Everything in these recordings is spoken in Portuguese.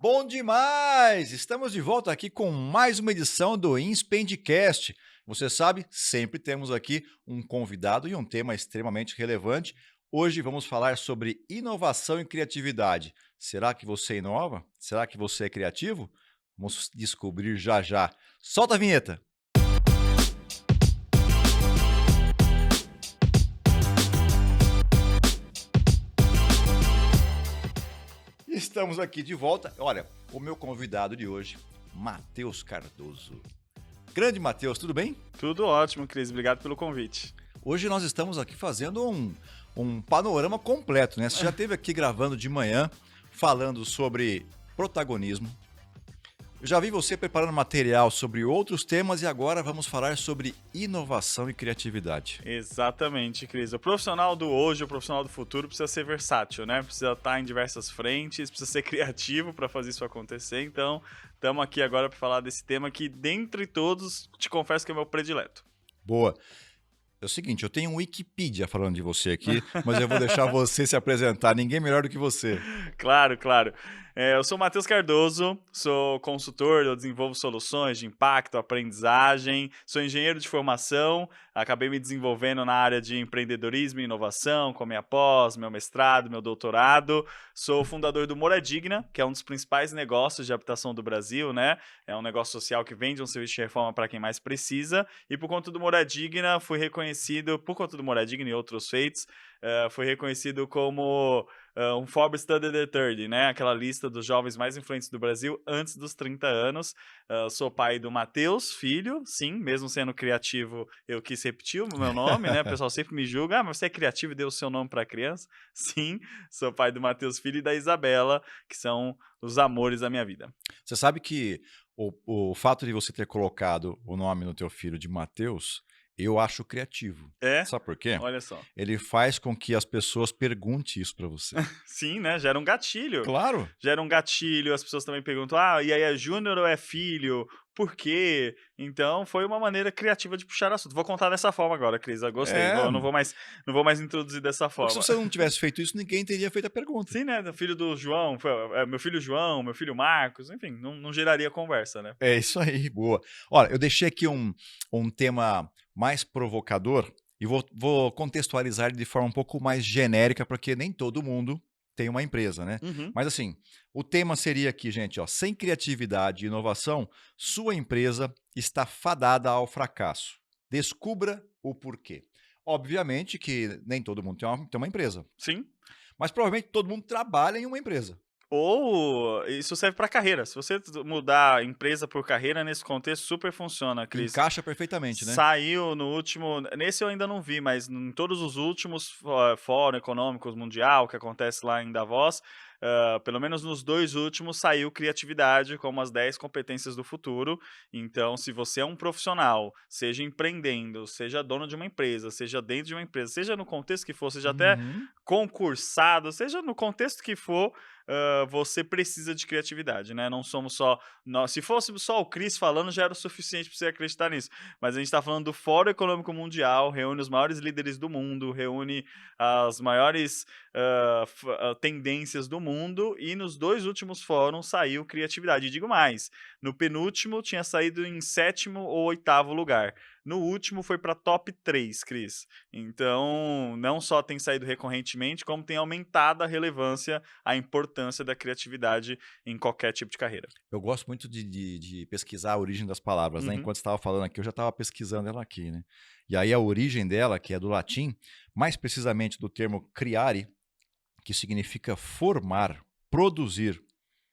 Bom demais! Estamos de volta aqui com mais uma edição do Inspendcast. Você sabe, sempre temos aqui um convidado e um tema extremamente relevante. Hoje vamos falar sobre inovação e criatividade. Será que você inova? Será que você é criativo? Vamos descobrir já já. Solta a vinheta! Estamos aqui de volta. Olha, o meu convidado de hoje, Matheus Cardoso. Grande Matheus, tudo bem? Tudo ótimo, Cris. Obrigado pelo convite. Hoje nós estamos aqui fazendo um panorama completo, né? Você já esteve aqui gravando de manhã, falando sobre protagonismo. Eu já vi você preparando material sobre outros temas e agora vamos falar sobre inovação e criatividade. Exatamente, Cris. O profissional do hoje, o profissional do futuro precisa ser versátil, né? Precisa estar em diversas frentes, precisa ser criativo para fazer isso acontecer. Então, estamos aqui agora para falar desse tema que, dentre todos, te confesso que é o meu predileto. Boa. É o seguinte, eu tenho um Wikipedia falando de você aqui, mas eu vou deixar você se apresentar. Ninguém melhor do que você. Claro, claro. Eu sou Matheus Cardoso, sou consultor, eu desenvolvo soluções de impacto, aprendizagem, sou engenheiro de formação, acabei me desenvolvendo na área de empreendedorismo e inovação, com a minha pós, meu mestrado, meu doutorado. Sou fundador do Moradigna, que é um dos principais negócios de habitação do Brasil, né? É um negócio social que vende um serviço de reforma para quem mais precisa. E por conta do Moradigna, fui reconhecido, por conta do Moradigna e outros feitos, fui reconhecido como um Forbes Study the 30, né? Aquela lista dos jovens mais influentes do Brasil antes dos 30 anos. Sou pai do Matheus, filho, sim, mesmo sendo criativo, eu quis repetir o meu nome, né? O pessoal sempre me julga, mas você é criativo e deu o seu nome para a criança? Sim, sou pai do Matheus, filho, e da Isabela, que são os amores da minha vida. Você sabe que o fato de você ter colocado o nome no teu filho de Matheus, eu acho criativo. É? Sabe por quê? Olha só. Ele faz com que as pessoas perguntem isso pra você. Sim, né? Gera um gatilho. Claro. Gera um gatilho, as pessoas também perguntam: ah, e aí é júnior ou é filho? Por quê? Então foi uma maneira criativa de puxar assunto. Vou contar dessa forma agora, Cris. Eu gostei. É, Não vou mais introduzir dessa porque se forma. você não tivesse feito isso, ninguém teria feito a pergunta. Sim, né? Filho do João, meu filho João, meu filho Marcos, enfim, não geraria conversa, né? É isso aí, boa. Olha, eu deixei aqui um tema mais provocador e vou contextualizar ele de forma um pouco mais genérica, porque nem todo mundo tem uma empresa, né? Uhum. Mas assim, o tema seria aqui, gente, ó, sem criatividade e inovação, sua empresa está fadada ao fracasso. Descubra o porquê. Obviamente que nem todo mundo tem uma empresa, Sim. mas provavelmente todo mundo trabalha em uma empresa. Ou isso serve para carreira. Se você mudar empresa por carreira, nesse contexto super funciona, Cris. Encaixa perfeitamente, né? Saiu no último, nesse eu ainda não vi, mas em todos os últimos fórum econômicos mundial que acontece lá em Davos, pelo menos nos 2 últimos saiu criatividade como as 10 competências do futuro. Então, se você é um profissional, seja empreendendo, seja dono de uma empresa, seja dentro de uma empresa, seja no contexto que for, seja até Uhum. concursado, seja no contexto que for, você precisa de criatividade, né? Não somos só nós. Se fosse só o Cris falando, já era o suficiente para você acreditar nisso. Mas a gente está falando do Fórum Econômico Mundial, reúne os maiores líderes do mundo, reúne as maiores tendências do mundo, e nos 2 últimos fóruns saiu criatividade. E digo mais, no penúltimo tinha saído em 7º ou 8º lugar. No último foi para top 3, Cris. Então, não só tem saído recorrentemente, como tem aumentado a relevância, a importância da criatividade em qualquer tipo de carreira. Eu gosto muito de pesquisar a origem das palavras, né? Uhum. Enquanto você estava falando aqui, eu já estava pesquisando ela aqui, né? E aí a origem dela, que é do latim, mais precisamente do termo criare, que significa formar, produzir.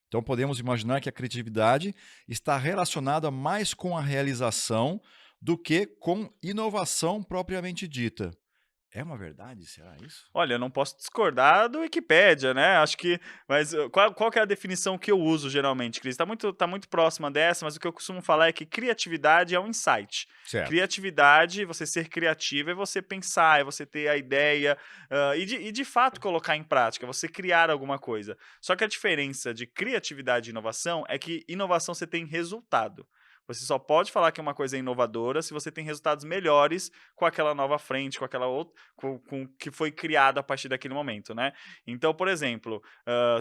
Então podemos imaginar que a criatividade está relacionada mais com a realização do que com inovação propriamente dita. É uma verdade? Será isso? Olha, eu não posso discordar do Wikipédia, né, acho que mas qual que é a definição que eu uso geralmente, Cris? Tá muito próxima dessa, mas o que eu costumo falar é que criatividade é um insight. Certo. Criatividade, você ser criativo é você pensar, é você ter a ideia, e de fato colocar em prática, você criar alguma coisa. Só que a diferença de criatividade e inovação é que inovação você tem resultado. Você só pode falar que uma coisa é inovadora se você tem resultados melhores com aquela nova frente, com aquela outra, com o que foi criado a partir daquele momento, né? Então, por exemplo,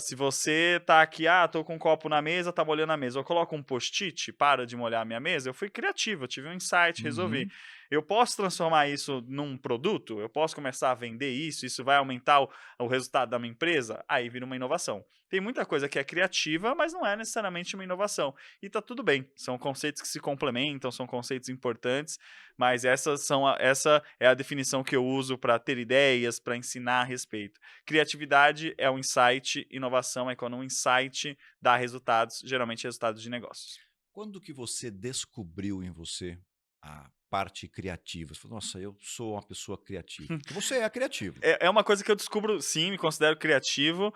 se você tá aqui, tô com um copo na mesa, tá molhando a mesa, eu coloco um post-it, para de molhar a minha mesa, eu fui criativo, eu tive um insight, resolvi. Uhum. Eu posso transformar isso num produto? Eu posso começar a vender isso vai aumentar o resultado da minha empresa? Aí vira uma inovação. Tem muita coisa que é criativa, mas não é necessariamente uma inovação. E tá tudo bem. São conceitos que se complementam, são conceitos importantes, mas essa é a definição que eu uso para ter ideias, para ensinar a respeito. Criatividade é um insight, inovação é quando um insight dá resultados, geralmente resultados de negócios. Quando que você descobriu em você a parte criativa? Você falou: "Nossa, eu sou uma pessoa criativa", porque você é criativo. É uma coisa que eu descubro, sim, me considero criativo,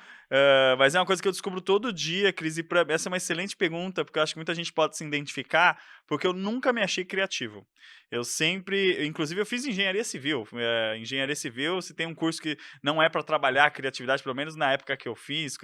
mas é uma coisa que eu descubro todo dia, Cris, e essa é uma excelente pergunta, porque eu acho que muita gente pode se identificar, porque eu nunca me achei criativo. Eu sempre, inclusive eu fiz engenharia civil, se tem um curso que não é para trabalhar a criatividade, pelo menos na época que eu fiz,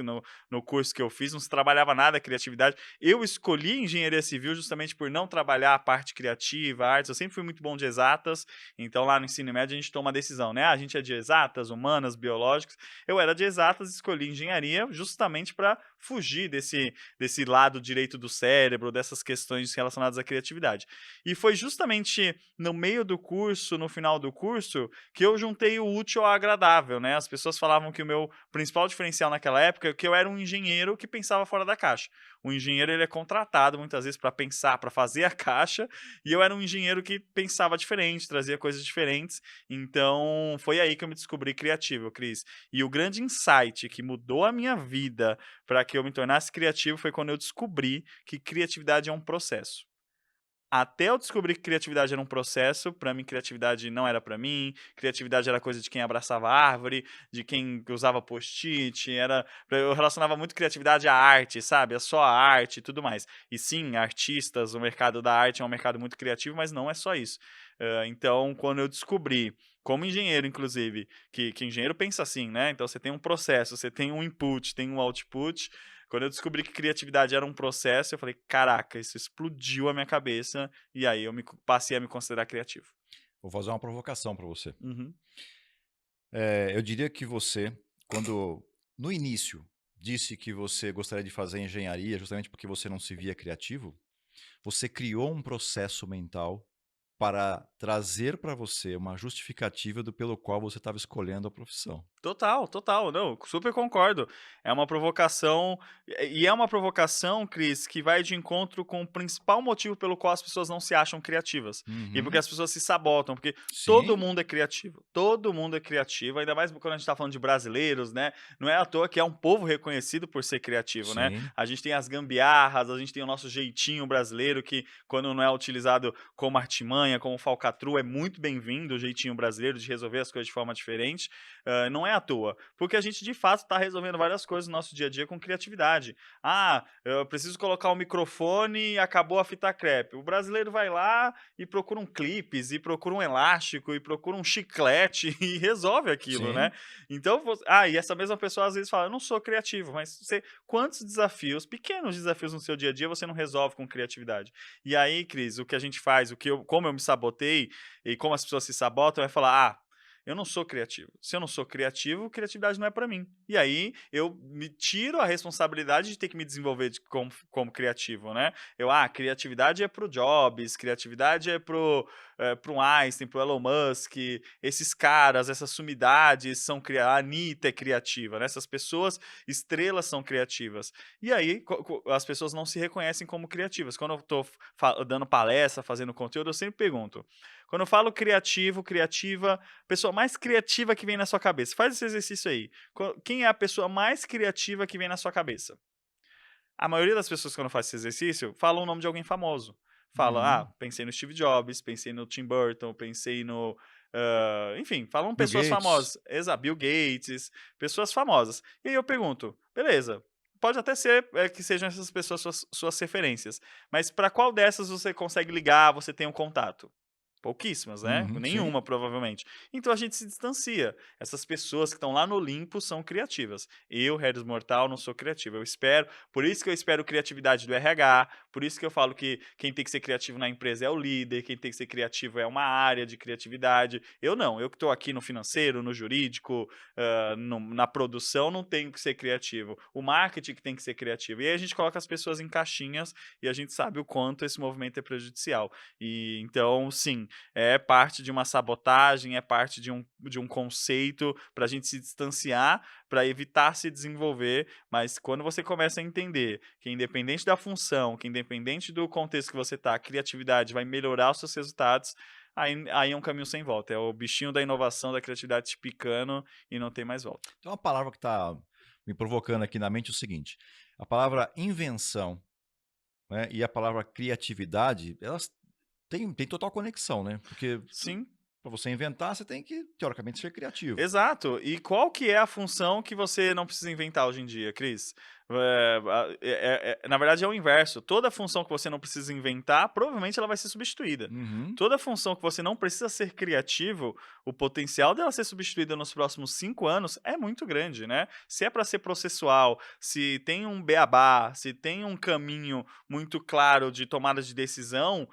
no curso que eu fiz, não se trabalhava nada a criatividade. Eu escolhi engenharia civil justamente por não trabalhar a parte criativa, artes, eu sempre fui muito bom de exatas, então lá no ensino médio a gente toma uma decisão, né? A gente é de exatas, humanas, biológicas. Eu era de exatas, escolhi engenharia justamente para fugir desse lado direito do cérebro, dessas questões relacionadas à criatividade. E foi justamente no meio do curso, no final do curso, que eu juntei o útil ao agradável, né? As pessoas falavam que o meu principal diferencial naquela época é que eu era um engenheiro que pensava fora da caixa. O engenheiro ele é contratado muitas vezes para pensar, para fazer a caixa, e eu era um engenheiro que pensava diferente, trazia coisas diferentes. Então, foi aí que eu me descobri criativo, Cris. E o grande insight que mudou a minha vida para que eu me tornasse criativo foi quando eu descobri que criatividade é um processo. Até eu descobrir que criatividade era um processo, pra mim criatividade não era pra mim, criatividade era coisa de quem abraçava árvore, de quem usava post-it, eu relacionava muito criatividade à arte, sabe, é só a arte e tudo mais. E sim, artistas, o mercado da arte é um mercado muito criativo, mas não é só isso. Então, quando eu descobri, como engenheiro inclusive, que engenheiro pensa assim, né, então você tem um processo, você tem um input, tem um output, quando eu descobri que criatividade era um processo, eu falei: "Caraca, isso explodiu a minha cabeça", e aí eu passei a me considerar criativo. Vou fazer uma provocação para você. Uhum. Eu diria que você, quando no início disse que você gostaria de fazer engenharia justamente porque você não se via criativo, você criou um processo mental para trazer para você uma justificativa do pelo qual você estava escolhendo a profissão. Total, total. Não, super concordo. É uma provocação, e é uma provocação, Cris, que vai de encontro com o principal motivo pelo qual as pessoas não se acham criativas. E porque Uhum. as pessoas se sabotam, porque todo Sim, mundo é criativo. Todo mundo é criativo, ainda mais quando a gente está falando de brasileiros, né? Não é à toa que é um povo reconhecido por ser criativo, né? sim, A gente tem as gambiarras, a gente tem o nosso jeitinho brasileiro, que quando não é utilizado como artimanha, como falcatrua, é muito bem-vindo o jeitinho brasileiro de resolver as coisas de forma diferente. Não é à toa, porque a gente de fato está resolvendo várias coisas no nosso dia a dia com criatividade. Eu preciso colocar um microfone e acabou a fita crepe. O brasileiro vai lá e procura um clipes, e procura um elástico, e procura um chiclete e resolve aquilo, né? sim. Então, e essa mesma pessoa às vezes fala: "Eu não sou criativo", mas quantos desafios, pequenos desafios no seu dia a dia você não resolve com criatividade? E aí, Cris, o que a gente faz, como eu me sabotei e como as pessoas se sabotam é falar: eu não sou criativo. Se eu não sou criativo, criatividade não é para mim. E aí eu me tiro a responsabilidade de ter que me desenvolver como criativo, né? Criatividade é pro Jobs, criatividade é pro Einstein, pro Elon Musk, esses caras, essas sumidades são a Anitta é criativa, né? Essas pessoas, estrelas são criativas. E aí as pessoas não se reconhecem como criativas. Quando eu tô dando palestra, fazendo conteúdo, eu sempre pergunto: quando eu falo criativo, criativa, pessoa mais criativa que vem na sua cabeça. Faz esse exercício aí. Quem é a pessoa mais criativa que vem na sua cabeça? A maioria das pessoas, quando faz esse exercício, falam o nome de alguém famoso. Fala: Uhum. pensei no Steve Jobs, pensei no Tim Burton, pensei no. Enfim, falam Bill pessoas Gates. famosas. Exato, Bill Gates, pessoas famosas. E aí eu pergunto: beleza, pode até ser que sejam essas pessoas suas referências, mas para qual dessas você consegue ligar, você tem um contato? Pouquíssimas, né? Uhum, sim. Nenhuma, provavelmente. Então a gente se distancia. Essas pessoas que estão lá no Olimpo são criativas. Eu, Regis Mortal, não sou criativo. Eu espero, por isso que eu espero criatividade do RH, por isso que eu falo que quem tem que ser criativo na empresa é o líder, quem tem que ser criativo é uma área de criatividade. Eu não, eu que estou aqui no financeiro, no jurídico, na produção, não tenho que ser criativo. O marketing que tem que ser criativo. E aí a gente coloca as pessoas em caixinhas e a gente sabe o quanto esse movimento é prejudicial. E então, sim, é parte de uma sabotagem, é parte de um conceito para a gente se distanciar, para evitar se desenvolver, mas quando você começa a entender que independente da função, que independente do contexto que você está, a criatividade vai melhorar os seus resultados, aí é um caminho sem volta, é o bichinho da inovação, da criatividade te picando e não tem mais volta. Então, uma palavra que está me provocando aqui na mente é o seguinte: a palavra invenção, né, e a palavra criatividade, elas têm total conexão, né? Porque Sim. para você inventar, você tem que, teoricamente, ser criativo. Exato. E qual que é a função que você não precisa inventar hoje em dia, Cris? Na verdade, é o inverso. Toda função que você não precisa inventar, provavelmente ela vai ser substituída. Uhum. Toda função que você não precisa ser criativo, o potencial dela ser substituída nos próximos 5 anos é muito grande, né? Se é para ser processual, se tem um beabá, se tem um caminho muito claro de tomada de decisão,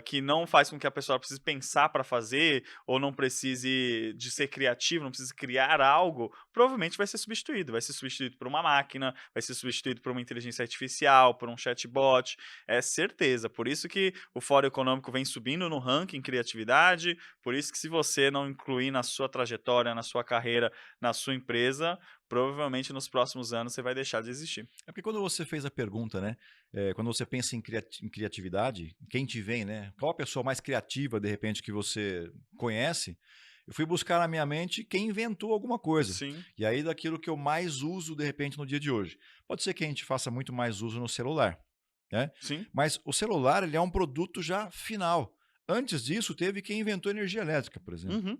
que não faz com que a pessoa precise pensar para fazer, ou não precise de ser criativo, não precise criar algo, provavelmente vai ser substituído. Vai ser substituído por uma máquina, vai ser substituído por uma inteligência artificial, por um chatbot, é certeza. Por isso que o Fórum Econômico vem subindo no ranking criatividade, por isso que se você não incluir na sua trajetória, na sua carreira, na sua empresa, provavelmente nos próximos anos você vai deixar de existir. É porque quando você fez a pergunta, né? Quando você pensa em criatividade, quem te vem, né? Qual a pessoa mais criativa, de repente, que você conhece? Eu fui buscar na minha mente quem inventou alguma coisa. Sim, E aí, daquilo que eu mais uso, de repente, no dia de hoje. Pode ser que a gente faça muito mais uso no celular, né? sim. Mas o celular, ele é um produto já final. Antes disso, teve quem inventou energia elétrica, por exemplo. Uhum.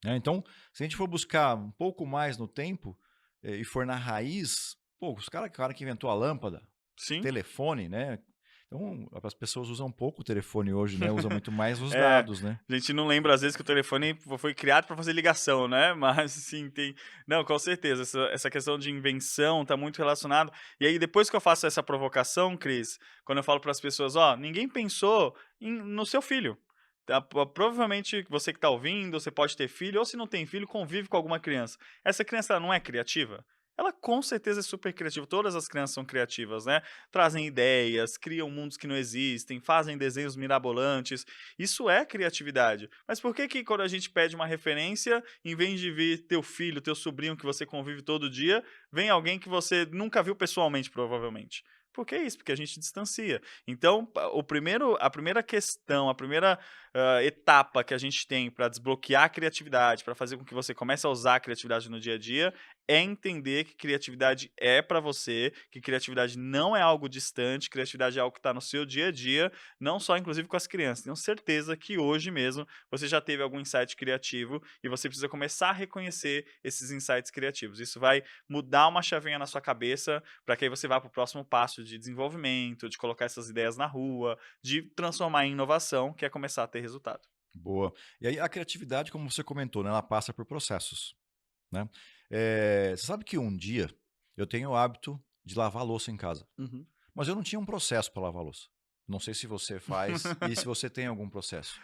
Né? Então, se a gente for buscar um pouco mais no tempo e for na raiz, pô, os cara que inventou a lâmpada, Sim. telefone, né? Então, as pessoas usam pouco o telefone hoje, né? Usam muito mais os É, dados, né? a gente não lembra às vezes que o telefone foi criado para fazer ligação, né, mas sim, tem não, com certeza, essa questão de invenção está muito relacionado. E aí depois que eu faço essa provocação, Cris, quando eu falo para as pessoas: "Ó, ninguém pensou no seu filho". Provavelmente você que está ouvindo, você pode ter filho, ou se não tem filho, convive com alguma criança. Essa criança ela não é criativa? Ela com certeza é super criativa, todas as crianças são criativas, né, trazem ideias, criam mundos que não existem, fazem desenhos mirabolantes, isso é criatividade. Mas por que que quando a gente pede uma referência, em vez de vir teu filho, teu sobrinho que você convive todo dia, vem alguém que você nunca viu pessoalmente, provavelmente? Por que isso? Porque a gente distancia. Então, a primeira questão, a primeira etapa que a gente tem para desbloquear a criatividade, para fazer com que você comece a usar a criatividade no dia a dia, é entender que criatividade é para você, que criatividade não é algo distante, criatividade é algo que está no seu dia a dia, não só inclusive com as crianças. Tenho certeza que hoje mesmo você já teve algum insight criativo e você precisa começar a reconhecer esses insights criativos. Isso vai mudar uma chavinha na sua cabeça para que aí você vá para o próximo passo de desenvolvimento, de colocar essas ideias na rua, de transformar em inovação, que é começar a ter resultado. Boa. E aí, a criatividade, como você comentou, né? Ela passa por processos, né? Você sabe que um dia eu tenho o hábito de lavar a louça em casa, Uhum. mas eu não tinha um processo para lavar a louça. Não sei se você faz e se você tem algum processo.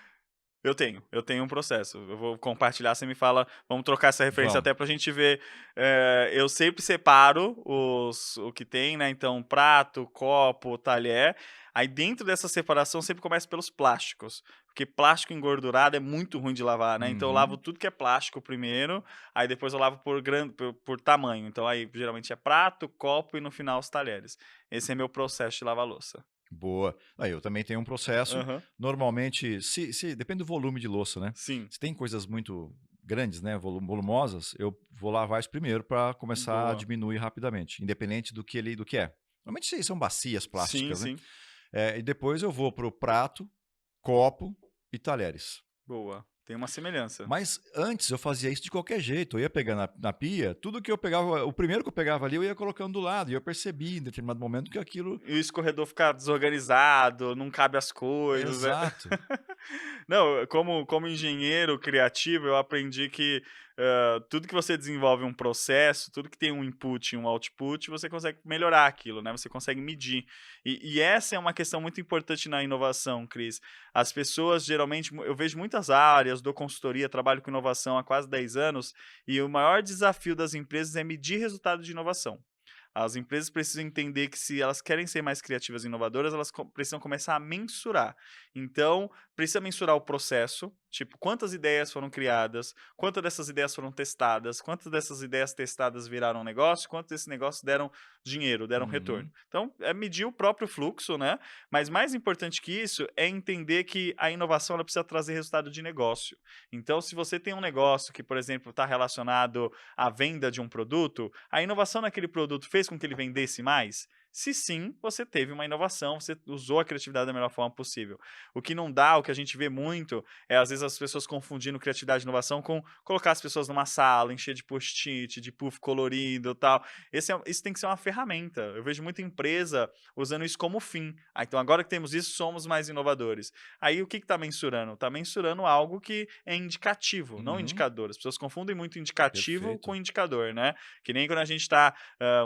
Eu tenho um processo. Eu vou compartilhar, você me fala, vamos trocar essa referência Vamos. até pra gente ver. Eu sempre separo o que tem, né? Então, prato, copo, talher. Aí dentro dessa separação sempre começa pelos plásticos. Porque plástico engordurado é muito ruim de lavar, né? Então eu lavo Uhum. tudo que é plástico primeiro, aí depois eu lavo por tamanho. Então aí geralmente é prato, copo e no final os talheres. Esse é meu processo de lavar louça. Boa. Aí eu também tenho um processo. Aham. Normalmente, se depende do volume de louça, né? Sim, Se tem coisas muito grandes, né, volumosas, eu vou lavar isso primeiro para começar a boa. diminuir rapidamente, independente do que é. Normalmente são bacias Sim, plásticas, né? sim. E depois eu vou pro prato, copo e talheres. Boa, tem uma semelhança. Mas antes eu fazia isso de qualquer jeito. Eu ia pegar na pia, tudo que eu pegava, o primeiro que eu pegava ali, eu ia colocando do lado. E eu percebi em determinado momento que aquilo. E o escorredor fica desorganizado, não cabe as coisas, Exato. Não, como engenheiro criativo, eu aprendi que, tudo que você desenvolve um processo, tudo que tem um input e um output, você consegue melhorar aquilo, né, você consegue medir. E essa é uma questão muito importante na inovação, Cris. As pessoas geralmente eu vejo muitas áreas, dou consultoria, trabalho com inovação há quase 10 anos, e o maior desafio das empresas é medir resultado de inovação. As empresas precisam entender que se elas querem ser mais criativas e inovadoras, elas precisam começar a mensurar. Então, precisa mensurar o processo, tipo, quantas ideias foram criadas, quantas dessas ideias foram testadas, quantas dessas ideias testadas viraram negócio, quantos desses negócios deram dinheiro, deram retorno. Uhum. Então, é medir o próprio fluxo, né? Mas mais importante que isso é entender que a inovação ela precisa trazer resultado de negócio. Então, se você tem um negócio que, por exemplo, está relacionado à venda de um produto, a inovação naquele produto fez com que ele vendesse mais? Se sim, você teve uma inovação, você usou a criatividade da melhor forma possível. O que não dá, o que a gente vê muito, é às vezes as pessoas confundindo criatividade e inovação com colocar as pessoas numa sala, encher de post-it, de puff colorido e tal. Isso tem que ser uma ferramenta. Eu vejo muita empresa usando isso como fim. Ah, então agora que temos isso, somos mais inovadores. Aí o que está mensurando? Está mensurando algo que é indicativo, não Uhum. indicador. As pessoas confundem muito indicativo com Perfeito. indicador, né? Que nem quando a gente está,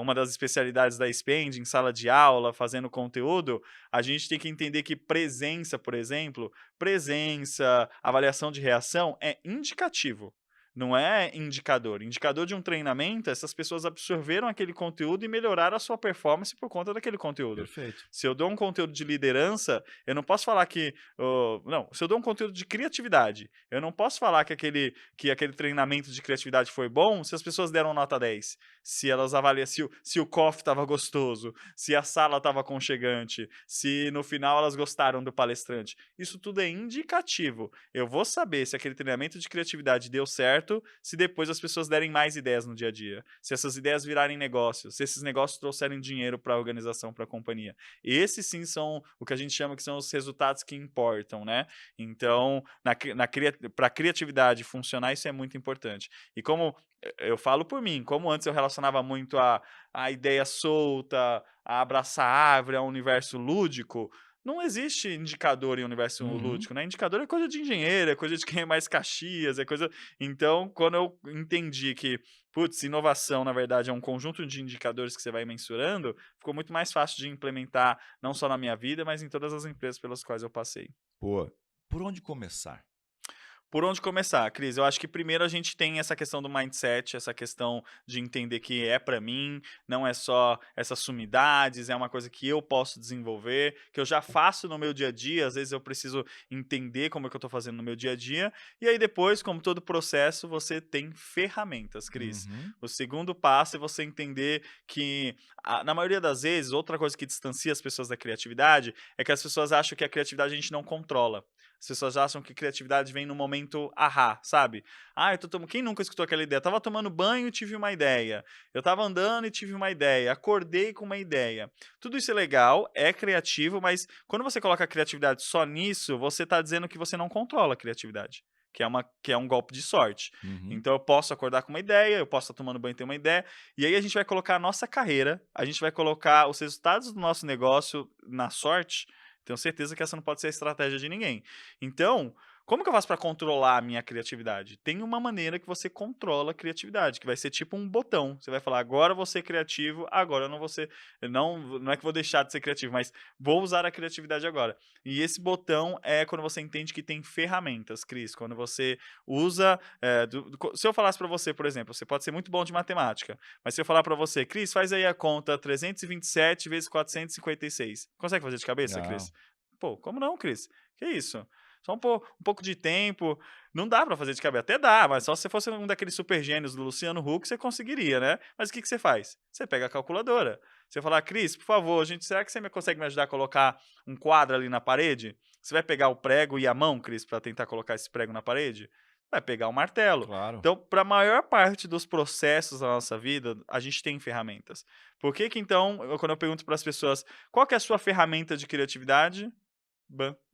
uma das especialidades da Spend, em sala de aula, fazendo conteúdo, a gente tem que entender que presença, por exemplo, presença, avaliação de reação é indicativo. Não é indicador. Indicador de um treinamento, essas pessoas absorveram aquele conteúdo e melhoraram a sua performance por conta daquele conteúdo. Perfeito. Se eu dou um conteúdo de liderança, eu não posso falar que. Não, se eu dou um conteúdo de criatividade, eu não posso falar que aquele treinamento de criatividade foi bom se as pessoas deram nota 10. Se elas avaliam, se o coffee estava gostoso, se a sala estava aconchegante, se no final elas gostaram do palestrante. Isso tudo é indicativo. Eu vou saber se aquele treinamento de criatividade deu certo, se depois as pessoas derem mais ideias no dia a dia, se essas ideias virarem negócios, se esses negócios trouxerem dinheiro para a organização, para a companhia. Esses sim são o que a gente chama que são os resultados que importam, né? Então, para a criatividade funcionar, isso é muito importante. E como eu falo por mim, como antes eu relacionava muito a ideia solta, a abraçar a árvore, ao universo lúdico, não existe indicador em universo Uhum. lúdico, né? Indicador é coisa de engenheiro, é coisa de quem é mais Caxias, é coisa. Então, quando eu entendi que, putz, inovação, na verdade, é um conjunto de indicadores que você vai mensurando, ficou muito mais fácil de implementar, não só na minha vida, mas em todas as empresas pelas quais eu passei. Boa. Por onde começar? Por onde começar, Cris? Eu acho que primeiro a gente tem essa questão do mindset, essa questão de entender que é para mim, não é só essas sumidades, é uma coisa que eu posso desenvolver, que eu já faço no meu dia a dia, às vezes eu preciso entender como é que eu estou fazendo no meu dia a dia, e aí depois, como todo processo, você tem ferramentas, Cris. Uhum. O segundo passo é você entender que, na maioria das vezes, outra coisa que distancia as pessoas da criatividade é que as pessoas acham que a criatividade a gente não controla. As pessoas acham que criatividade vem no momento ahá, sabe? Ah, quem nunca escutou aquela ideia? Eu tava tomando banho e tive uma ideia. Eu tava andando e tive uma ideia. Acordei com uma ideia. Tudo isso é legal, é criativo, mas quando você coloca a criatividade só nisso, você tá dizendo que você não controla a criatividade. Que é um golpe de sorte. Uhum. Então eu posso acordar com uma ideia, eu posso estar tomando banho e ter uma ideia, e aí a gente vai colocar a nossa carreira, a gente vai colocar os resultados do nosso negócio na sorte. Tenho certeza que essa não pode ser a estratégia de ninguém. Então, como que eu faço para controlar a minha criatividade? Tem uma maneira que você controla a criatividade, que vai ser tipo um botão. Você vai falar: "Agora eu vou ser criativo, agora eu não vou ser, não é que vou deixar de ser criativo, mas vou usar a criatividade agora". E esse botão é quando você entende que tem ferramentas, Cris, quando você usa, se eu falasse para você, por exemplo, você pode ser muito bom de matemática, mas se eu falar para você: "Cris, faz aí a conta 327 vezes 456". Consegue fazer de cabeça, Não. Cris? Pô, como não, Cris? Que isso? Só um pouco de tempo. Não dá pra fazer de cabeça. Até dá, mas só se você fosse um daqueles super gênios do Luciano Huck, você conseguiria, né? Mas o que que você faz? Você pega a calculadora. Você fala: "Cris, por favor, será que você consegue me ajudar a colocar um quadro ali na parede?". Você vai pegar o prego e a mão, Cris, pra tentar colocar esse prego na parede? Vai pegar um martelo. Claro. Então, para a maior parte dos processos da nossa vida, a gente tem ferramentas. Por que que então, quando eu pergunto para as pessoas: "Qual que é a sua ferramenta de criatividade?",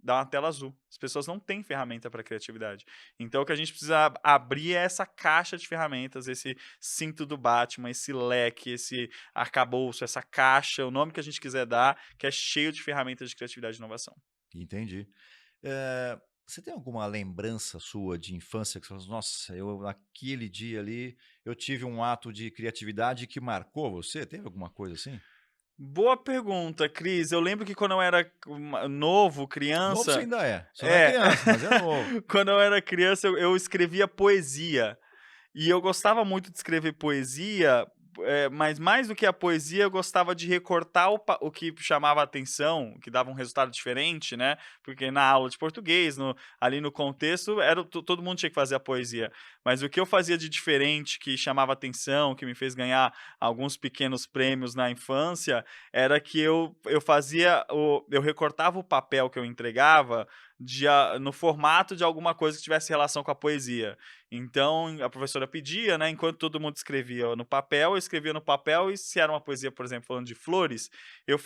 dá uma tela azul. As pessoas não têm ferramenta para criatividade. Então o que a gente precisa abrir é essa caixa de ferramentas, esse cinto do Batman, esse leque, esse arcabouço, essa caixa, o nome que a gente quiser dar, que é cheio de ferramentas de criatividade e inovação. Entendi. Eh, Você tem alguma lembrança sua de infância que você fala, nossa, eu naquele dia ali, eu tive um ato de criatividade que marcou você? Teve alguma coisa assim? Boa pergunta, Cris. Eu lembro que quando eu era novo, Novo você criança, ainda é. Você não é é, criança, mas é novo. quando eu era criança, eu escrevia poesia. E eu gostava muito de escrever poesia, mas mais do que a poesia, eu gostava de recortar o que chamava a atenção, que dava um resultado diferente, né? Porque na aula de português, ali no contexto, todo mundo tinha que fazer a poesia. Mas o que eu fazia de diferente, que chamava atenção, que me fez ganhar alguns pequenos prêmios na infância, era que eu recortava o papel que eu entregava no formato de alguma coisa que tivesse relação com a poesia. Então, a professora pedia, né, enquanto todo mundo escrevia no papel, eu escrevia no papel, e se era uma poesia, por exemplo, falando de flores, eu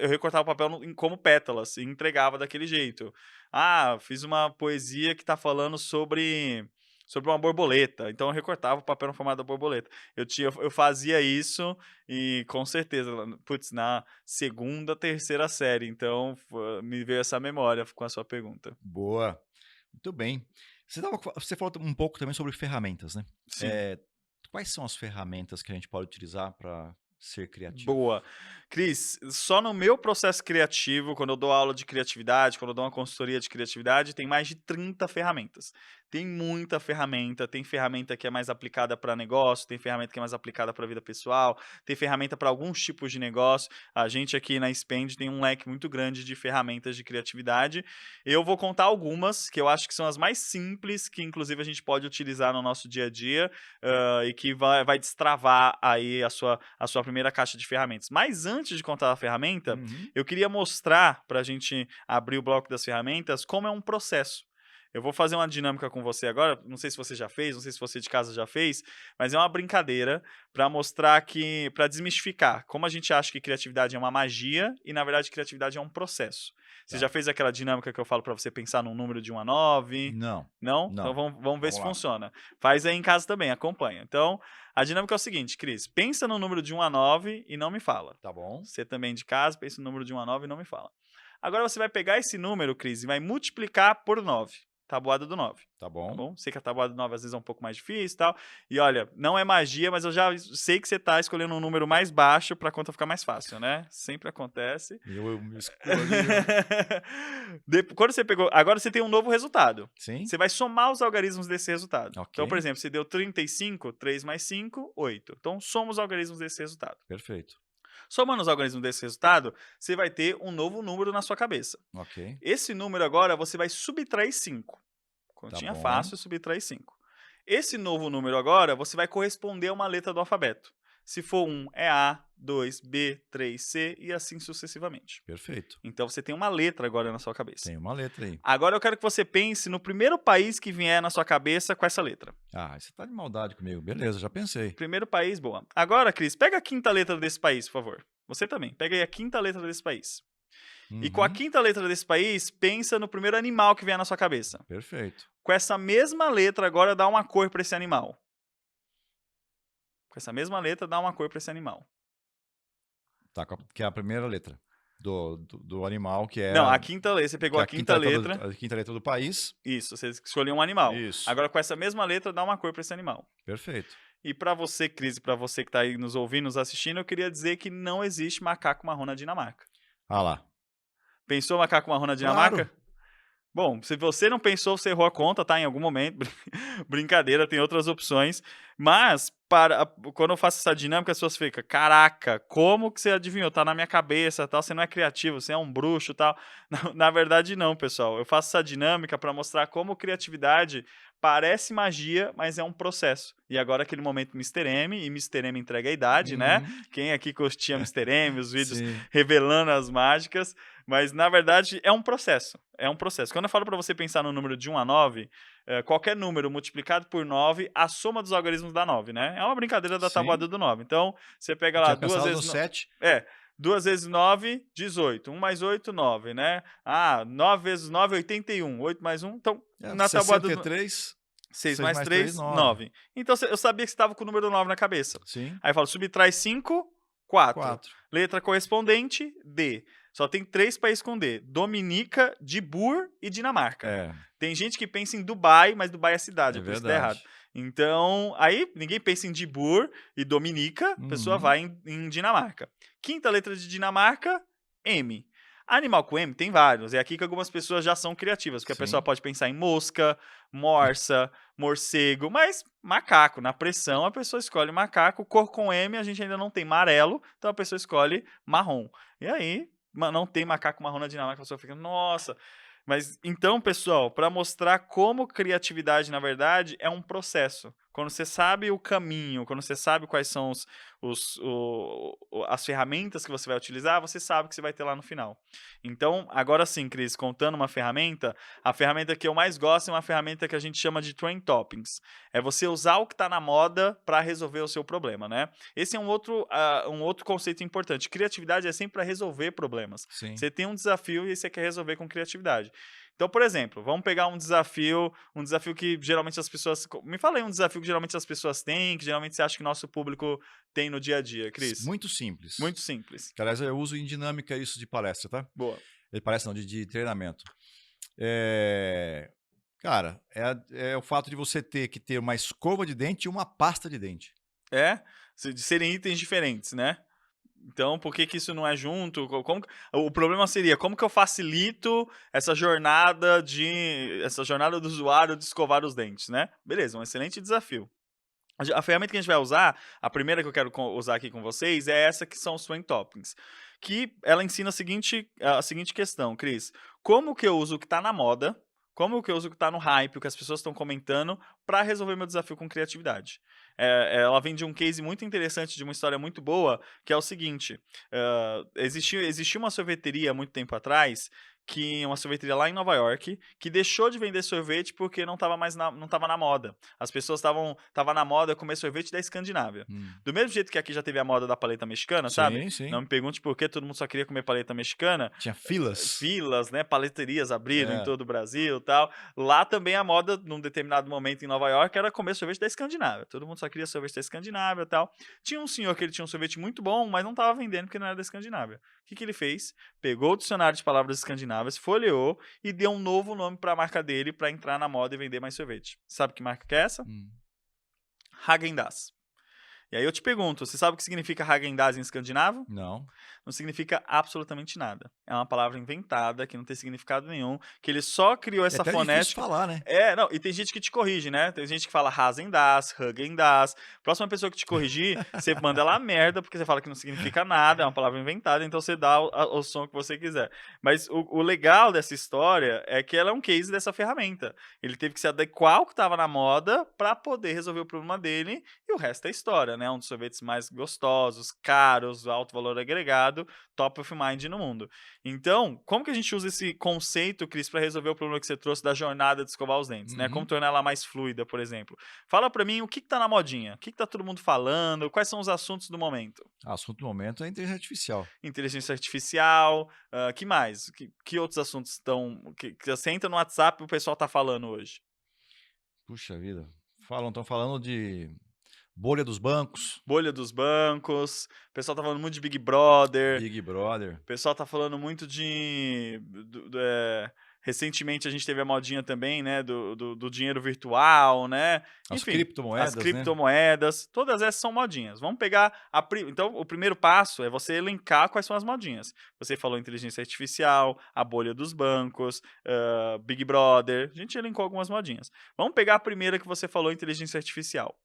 recortava o papel como pétalas e entregava daquele jeito. Ah, fiz uma poesia que está falando sobre uma borboleta, então eu recortava o papel no formato da borboleta. Eu fazia isso e com certeza, putz, na segunda, terceira série, então me veio essa memória com a sua pergunta. Boa. Muito bem. Você falou um pouco também sobre ferramentas, né? Sim. Quais são as ferramentas que a gente pode utilizar para ser criativo? Boa. Cris, só no meu processo criativo, quando eu dou aula de criatividade, quando eu dou uma consultoria de criatividade, tem mais de 30 ferramentas. Tem muita ferramenta, tem ferramenta que é mais aplicada para negócio, tem ferramenta que é mais aplicada para a vida pessoal, tem ferramenta para alguns tipos de negócio. A gente aqui na Spend tem um leque muito grande de ferramentas de criatividade. Eu vou contar algumas que eu acho que são as mais simples, que inclusive a gente pode utilizar no nosso dia a dia, e que vai destravar aí a sua primeira caixa de ferramentas. Mas antes de contar a ferramenta, Uhum. eu queria mostrar, para a gente abrir o bloco das ferramentas, como é um processo. Eu vou fazer uma dinâmica com você agora, não sei se você já fez, não sei se você de casa já fez, mas é uma brincadeira para mostrar para desmistificar como a gente acha que criatividade é uma magia e, na verdade, criatividade é um processo. Você já Tá. fez aquela dinâmica que eu falo para você pensar num número de 1 a 9? Não, Não? Então não. vamos ver Vamos se lá. funciona. Faz aí em casa também, acompanha. Então, a dinâmica é o seguinte, Cris, pensa no número de 1 a 9 e não me fala. Tá bom. Você também de casa, pensa no número de 1 a 9 e não me fala. Agora você vai pegar esse número, Cris, e vai multiplicar por 9. Tabuada do 9. Tá Tá bom. bom? Sei que a tabuada do 9 às vezes é um pouco mais difícil e tal. E olha, não é magia, mas eu já sei que você tá escolhendo um número mais baixo pra conta ficar mais fácil, né? Sempre acontece. Eu me escolhi. Quando você pegou. Agora você tem um novo resultado. Sim? Você vai somar os algarismos desse resultado. Ok. Então, por exemplo, você deu 35, 3 mais 5, 8. Então, soma os algarismos desse resultado. Perfeito. Somando os algarismos desse resultado, você vai ter um novo número na sua cabeça. Ok. Esse número agora você vai subtrair 5. Tá Continha bom. fácil, subtrair 5. Esse novo número agora, você vai corresponder a uma letra do alfabeto. Se for 1, é A, 2, B, 3, C e assim sucessivamente. Perfeito. Então você tem uma letra agora na sua cabeça. Tem uma letra aí. Agora eu quero que você pense no primeiro país que vier na sua cabeça com essa letra. Ah, você tá de maldade comigo. Beleza, já pensei. Primeiro país, boa. Agora, Cris, pega a quinta letra desse país, por favor. Você também. Pega aí a quinta letra desse país. E com a Uhum. quinta letra desse país, pensa no primeiro animal que vier na sua cabeça. Perfeito. Com essa mesma letra, agora dá uma cor para esse animal. Com essa mesma letra, dá uma cor para esse animal. Tá, que é a primeira letra do animal, que é Não, a quinta letra. Você que pegou é a quinta letra. a quinta letra do país. Isso, você escolheu um animal. Isso. Agora, com essa mesma letra, dá uma cor para esse animal. Perfeito. E para você, Cris, e para você que está aí nos ouvindo, nos assistindo, eu queria dizer que não existe macaco marrom na Dinamarca. Ah lá. Pensou macaco marrom na Dinamarca? Claro. Bom, se você não pensou, você errou a conta, tá? Em algum momento. Brincadeira, tem outras opções. Mas, quando eu faço essa dinâmica, as pessoas ficam, caraca, como que você adivinhou? Tá na minha cabeça, tal. Você não é criativo, você é um bruxo, tal. Na verdade, não, pessoal. Eu faço essa dinâmica para mostrar como criatividade parece magia, mas é um processo. E agora aquele momento Mr. M, e Mr. M entrega a idade, né? Uhum. Quem aqui curtia Mr. M, os vídeos Sim. revelando as mágicas, mas na verdade é um processo. É um processo. Quando eu falo para você pensar no número de 1 a 9, qualquer número multiplicado por 9, a soma dos algarismos dá 9, né? É uma brincadeira da Sim. tabuada do 9. Então, você pega Eu lá tinha 2 pensado no vezes 7. 2 vezes 9, 18. 1 mais 8, 9, né? 9 vezes 9, 81. 8 mais 1, então, na tabuada do 63. 6 6 mais mais 3, 3, 9. 9. Então, eu sabia que você estava com o número 9 na cabeça. Sim. Aí eu falo, subtrai 5, 4. 4. Letra correspondente, D. Só tem 3 países com D. Dominica, Djibur e Dinamarca. É, Tem gente que pensa em Dubai, mas Dubai é cidade, é por isso tá errado. verdade. Então, aí ninguém pensa em Djibur e Dominica, a pessoa Uhum. vai em Dinamarca. Quinta letra de Dinamarca, M. Animal com M tem vários. É aqui que algumas pessoas já são criativas, porque a pessoa Sim. pode pensar em mosca, morsa, morcego, mas macaco, na pressão a pessoa escolhe macaco. Cor com M a gente ainda não tem amarelo, então a pessoa escolhe marrom. E aí, não tem macaco marrom na Dinamarca, a pessoa fica, nossa. Mas então, pessoal, para mostrar como criatividade, na verdade, é um processo. Quando você sabe o caminho, quando você sabe quais são as ferramentas que você vai utilizar, você sabe o que você vai ter lá no final. Então, agora sim, Cris, contando uma ferramenta, a ferramenta que eu mais gosto é uma ferramenta que a gente chama de Trend Toppings. É você usar o que está na moda para resolver o seu problema, né? Esse é um outro conceito importante. Criatividade é sempre para resolver problemas. Sim. Você tem um desafio e você quer resolver com criatividade. Então, por exemplo, vamos pegar um desafio que geralmente as pessoas. Me fala aí um desafio que geralmente as pessoas têm, que geralmente você acha que nosso público tem no dia a dia, Cris. Muito simples. Muito simples. Que, aliás, eu uso em dinâmica isso de palestra, tá? Boa. De palestra não, de treinamento. Cara, é o fato de você ter que ter uma escova de dente e uma pasta de dente. De serem itens diferentes, né? Então, por que isso não é junto? O problema seria como que eu facilito essa jornada do usuário de escovar os dentes, né? Beleza, um excelente desafio. A ferramenta que a gente vai usar, a primeira que eu quero usar aqui com vocês, é essa que são os Trend Toppings. Que ela ensina a seguinte questão, Cris. Como que eu uso o que está na moda, como que eu uso o que está no hype, o que as pessoas estão comentando, para resolver meu desafio com criatividade? Ela vem de um case muito interessante, de uma história muito boa, que é o seguinte. Existia uma sorveteria há muito tempo atrás, uma sorveteria lá em Nova York, que deixou de vender sorvete porque não estava não tava na moda. As pessoas tava na moda comer sorvete da Escandinávia. Hum. Do mesmo jeito que aqui já teve a moda da paleta mexicana, sabe? Sim, sim. Não me pergunte por que todo mundo só queria comer paleta mexicana. Tinha filas. Filas, né? Paleterias abriram em É. todo o Brasil e tal. Lá também a moda, num determinado momento em Nova York, era comer sorvete da Escandinávia. Todo mundo só queria sorvete da Escandinávia e tal. Tinha um senhor que ele tinha um sorvete muito bom, mas não estava vendendo porque não era da Escandinávia. O que ele fez? Pegou o dicionário de palavras escandinavas, folheou e deu um novo nome para a marca dele para entrar na moda e vender mais sorvete. Sabe que marca que é essa? Häagen-Dazs. E aí eu te pergunto, você sabe o que significa Häagen-Dazs em escandinavo? Não. Não significa absolutamente nada. É uma palavra inventada, que não tem significado nenhum, que ele só criou É essa até difícil fonética. falar, né? Não, e tem gente que te corrige, né? Tem gente que fala Häagen-Dazs, Häagen-Dazs. Próxima pessoa que te corrigir, você manda ela a merda, porque você fala que não significa nada, é uma palavra inventada, então você dá o som que você quiser. Mas o legal dessa história é que ela é um case dessa ferramenta. Ele teve que se adequar ao que estava na moda para poder resolver o problema dele, e o resto é história, né? Um dos sorvetes mais gostosos, caros, alto valor agregado, top of mind no mundo. Então, como que a gente usa esse conceito, Cris, para resolver o problema que você trouxe da jornada de escovar os dentes, né? Como tornar ela mais fluida, por exemplo. Fala para mim o que tá na modinha, o que tá todo mundo falando, quais são os assuntos do momento. Assunto do momento é a inteligência artificial. Inteligência artificial, que mais? Que outros assuntos estão... que você entra no WhatsApp e o pessoal tá falando hoje? Puxa vida. Estão falando de bolha dos bancos, Bolha dos bancos, o pessoal tá falando muito de Big Brother, Big Brother, o pessoal tá falando muito recentemente a gente teve a modinha também, né, do dinheiro virtual, né? as Enfim, as criptomoedas, né? criptomoedas, todas essas são modinhas. Vamos pegar então, o primeiro passo é você elencar quais são as modinhas. Você falou inteligência artificial, a bolha dos bancos, Big Brother, a gente elencou algumas modinhas. Vamos pegar a primeira que você falou, inteligência artificial.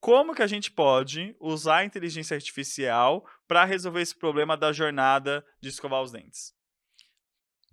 Como que a gente pode usar a inteligência artificial para resolver esse problema da jornada de escovar os dentes?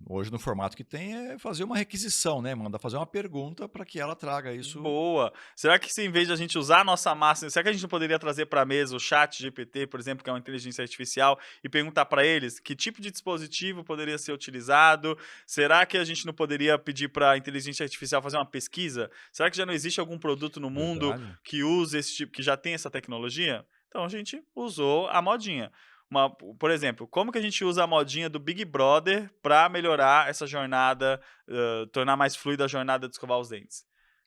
Hoje, no formato que tem, é fazer uma requisição, né? Manda fazer uma pergunta para que ela traga isso. Boa. Será que se em vez de a gente usar a nossa massa, será que a gente não poderia trazer para a mesa o chat GPT, por exemplo, que é uma inteligência artificial, e perguntar para eles que tipo de dispositivo poderia ser utilizado? Será que a gente não poderia pedir para a inteligência artificial fazer uma pesquisa? Será que já não existe algum produto no mundo Verdade. que use esse tipo, que já tem essa tecnologia? Então a gente usou a modinha. Por exemplo, como que a gente usa a modinha do Big Brother para melhorar essa jornada, tornar mais fluida a jornada de escovar os dentes?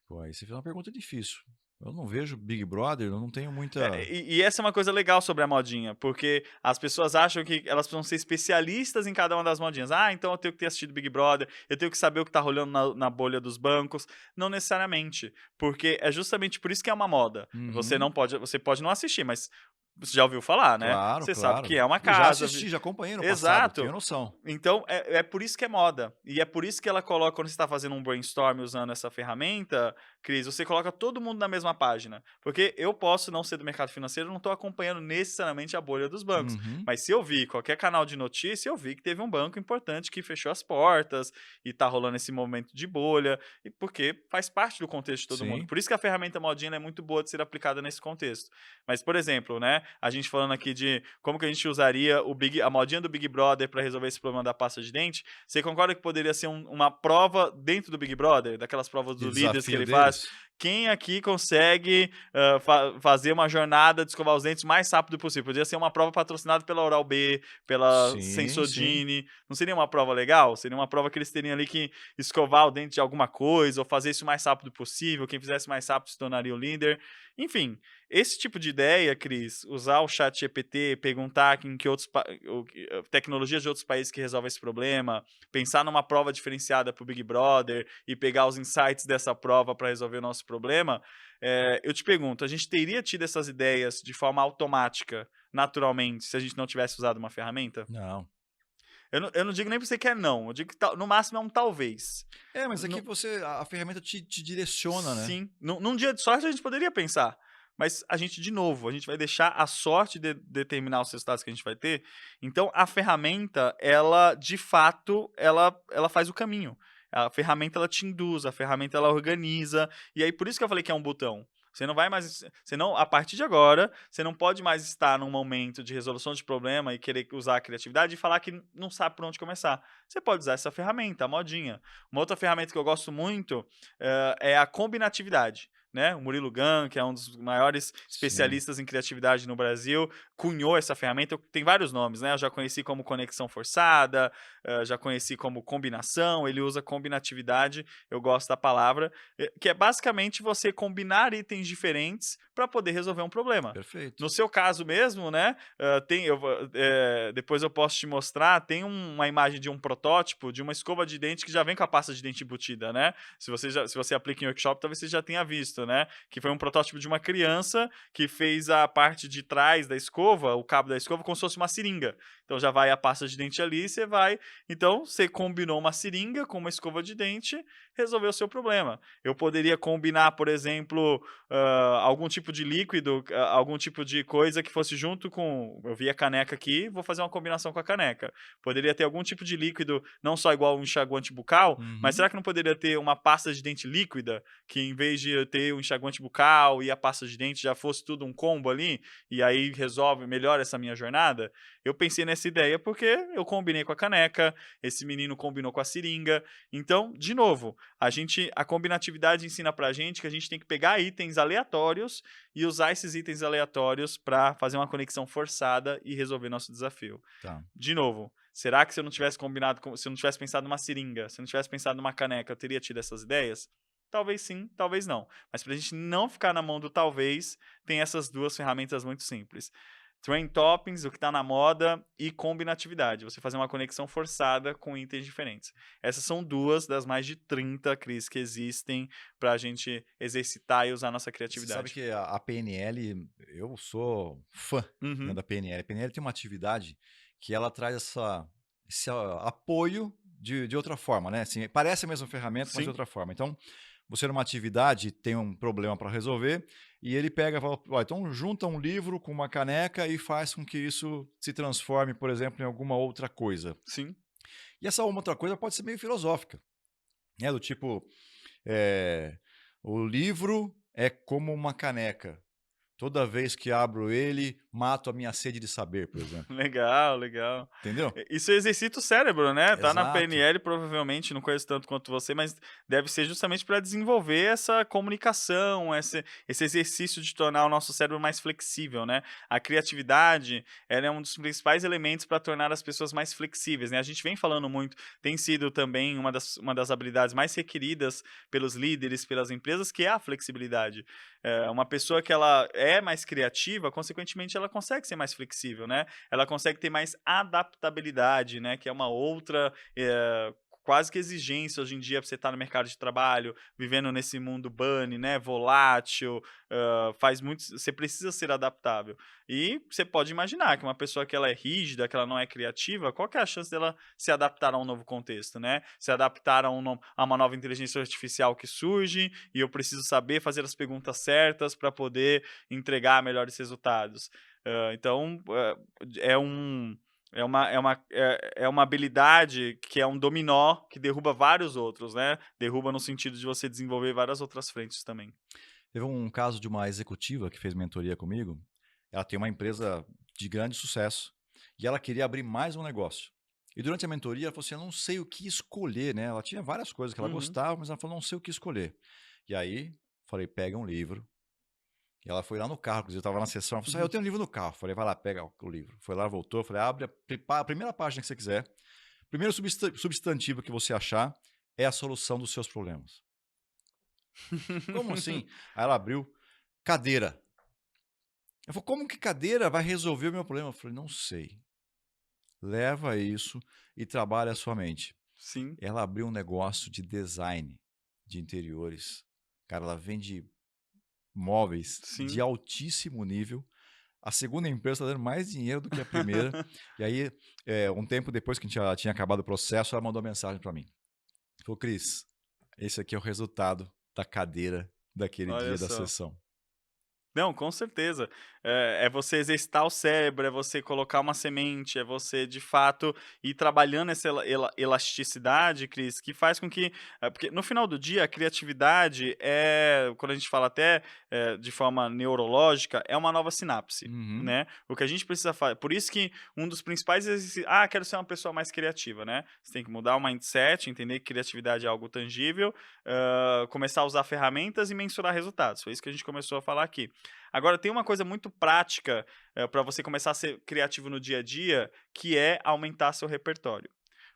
Pô, aí você fez uma pergunta difícil. Eu não vejo Big Brother, eu não tenho muita. E essa é uma coisa legal sobre a modinha, porque as pessoas acham que elas precisam ser especialistas em cada uma das modinhas. Ah, então eu tenho que ter assistido Big Brother, eu tenho que saber o que tá rolando na bolha dos bancos. Não necessariamente, porque é justamente por isso que é uma moda. Uhum. Você pode não assistir, mas você já ouviu falar, né? Claro, Você sabe que claro. é uma E já casa. assisti, já acompanhei no passado, tenho Exato. noção. Então, é por isso que é moda. E é por isso que ela coloca, quando você está fazendo um brainstorm usando essa ferramenta, Cris, você coloca todo mundo na mesma página. Porque eu posso não ser do mercado financeiro, não estou acompanhando necessariamente a bolha dos bancos. Uhum. Mas se eu vi qualquer canal de notícia, eu vi que teve um banco importante que fechou as portas e está rolando esse momento de bolha, e porque faz parte do contexto de todo mundo. Sim. Por isso que a ferramenta modinha ela é muito boa de ser aplicada nesse contexto. Mas, por exemplo, né, a gente falando aqui de como que a gente usaria a modinha do Big Brother para resolver esse problema da pasta de dente, você concorda que poderia ser uma prova dentro do Big Brother, daquelas provas De do líderes que desafio ele faz? deles? Quem aqui consegue fazer uma jornada de escovar os dentes mais rápido possível? Podia ser uma prova patrocinada pela Oral-B, pela Sim, sim. Sensodyne. Não seria uma prova legal? Seria uma prova que eles teriam ali que escovar o dente de alguma coisa, ou fazer isso o mais rápido possível. Quem fizesse mais rápido se tornaria o líder. Enfim, esse tipo de ideia, Cris, usar o chat GPT, perguntar em que tecnologias de outros países que resolvem esse problema, pensar numa prova diferenciada para o Big Brother e pegar os insights dessa prova para resolver o nosso problema, eu te pergunto, a gente teria tido essas ideias de forma automática, naturalmente, se a gente não tivesse usado uma ferramenta? Não. Eu não digo nem para você que é não, eu digo que no máximo é um talvez. É, mas aqui No- você a ferramenta te direciona, né. Sim, num dia de sorte a gente poderia pensar, mas a gente, de novo, a gente vai deixar a sorte determinar os resultados que a gente vai ter. Então a ferramenta, ela de fato, ela faz o caminho. A ferramenta ela te induz, a ferramenta ela organiza, e aí por isso que eu falei que é um botão. Você não vai mais, você não, a partir de agora, você não pode mais estar num momento de resolução de problema e querer usar a criatividade e falar que não sabe por onde começar. Você pode usar essa ferramenta, a modinha. Uma outra ferramenta que eu gosto muito é a combinatividade. Né? O Murilo Gun, que é um dos maiores Sim. especialistas em criatividade no Brasil, cunhou essa ferramenta. Tem vários nomes, né? Eu já conheci como conexão forçada, já conheci como combinação. Ele usa combinatividade, eu gosto da palavra, que é basicamente você combinar itens diferentes para poder resolver um problema. Perfeito. No seu caso mesmo, né? Depois eu posso te mostrar. Tem uma imagem de um protótipo de uma escova de dente que já vem com a pasta de dente embutida, né? Se você aplica em workshop, talvez você já tenha visto, né? Que foi um protótipo de uma criança que fez a parte de trás da escova, o cabo da escova, como se fosse uma seringa. Então já vai a pasta de dente ali, você vai. Então você combinou uma seringa com uma escova de dente, resolveu o seu problema. Eu poderia combinar, por exemplo, algum tipo de líquido, algum tipo de coisa que fosse junto com. Eu vi a caneca aqui, vou fazer uma combinação com a caneca. Poderia ter algum tipo de líquido, não só igual um enxaguante bucal, mas Uhum. será que não poderia ter uma pasta de dente líquida, que em vez de eu ter o enxaguante bucal e a pasta de dente já fosse tudo um combo ali, e aí resolve, melhora essa minha jornada? Eu pensei nessa ideia porque eu combinei com a caneca, esse menino combinou com a seringa. Então, de novo, a combinatividade ensina pra gente que a gente tem que pegar itens aleatórios e usar esses itens aleatórios para fazer uma conexão forçada e resolver nosso desafio. Tá. De novo, será que se eu não tivesse combinado, se eu não tivesse pensado numa seringa, se eu não tivesse pensado numa caneca, eu teria tido essas ideias? Talvez sim, talvez não. Mas para a gente não ficar na mão do talvez, tem essas duas ferramentas muito simples. Trend toppings, o que está na moda, e combinatividade. Você fazer uma conexão forçada com itens diferentes. Essas são duas das mais de 30, Cris, que existem para a gente exercitar e usar nossa Você sabe criatividade. que a PNL, eu sou fã, né, Uhum. da PNL. A PNL tem uma atividade que ela traz esse apoio de outra forma, né? Assim, parece a mesma ferramenta, mas de Sim, outra forma. Então, você numa atividade tem um problema para resolver e ele pega e fala: "Ó, então junta um livro com uma caneca e faz com que isso se transforme, por exemplo, em alguma outra coisa". sim, E essa outra coisa pode ser meio filosófica, né? Do tipo, eh, o livro é como uma caneca. Toda vez que abro ele, mato a minha sede de saber, por exemplo. Legal, legal. Entendeu? Isso exercita o cérebro, né? Tá na Exato. PNL, provavelmente, não conheço tanto quanto você, mas deve ser justamente para desenvolver essa comunicação, esse exercício de tornar o nosso cérebro mais flexível, né? A criatividade, ela é um dos principais elementos para tornar as pessoas mais flexíveis, né? A gente vem falando muito, tem sido também uma das habilidades mais requeridas pelos líderes, pelas empresas, que é a flexibilidade. Uma pessoa que ela é mais criativa, consequentemente, ela consegue ser mais flexível, né? Ela consegue ter mais adaptabilidade, né, que é uma outra, quase que exigência hoje em dia para você estar no mercado de trabalho, vivendo nesse mundo bunny, né, volátil, faz muito você precisa ser adaptável. E você pode imaginar que uma pessoa que ela é rígida, que ela não é criativa, qual que é a chance dela se adaptar a um novo contexto, né? Se adaptar a uma nova inteligência artificial que surge, e eu preciso saber fazer as perguntas certas para poder entregar melhores resultados. Então, é uma habilidade que é um dominó que derruba vários outros, né. Derruba no sentido de você desenvolver várias outras frentes também. Teve um caso de uma executiva que fez mentoria comigo. Ela tem uma empresa de grande sucesso e ela queria abrir mais um negócio. E durante a mentoria ela falou assim: "Eu não sei o que escolher", né? Ela tinha várias coisas que ela Uhum. gostava, mas ela falou: "Não sei o que escolher". E aí, falei: "Pega um livro". E ela foi lá no carro, inclusive eu estava na sessão, ela falou assim: "Ah, eu tenho um livro no carro". Falei: "Vai lá, pega o livro". Foi lá, voltou, falei: "Abre a primeira página que você quiser. Primeiro substantivo que você achar é a solução dos seus problemas". "Como assim?". Aí ela abriu: "Cadeira". Ela falou: "Como que cadeira vai resolver o meu problema?". Eu falei: "Não sei. Leva isso e trabalha a sua mente". Sim, Ela abriu um negócio de design de interiores. Cara, ela vende móveis de sim. altíssimo nível. A segunda empresa está dando mais dinheiro do que a primeira. E aí, um tempo depois que a gente já tinha acabado o processo, ela mandou mensagem para mim. Falou: "Cris, esse aqui é o resultado da cadeira daquele Olha dia da só. sessão". Não, com certeza. É você exercitar o cérebro, é você colocar uma semente, é você, de fato, ir trabalhando essa elasticidade, Cris, que faz com que porque no final do dia a criatividade quando a gente fala até, de forma neurológica, é uma nova sinapse, Uhum. né. O que a gente precisa por isso que um dos principais quero ser uma pessoa mais criativa, né. Você tem que mudar o mindset, entender que criatividade é algo tangível, começar a usar ferramentas e mensurar resultados. Foi isso que a gente começou a falar aqui. Agora tem uma coisa muito prática, para você começar a ser criativo no dia a dia, que é aumentar seu repertório.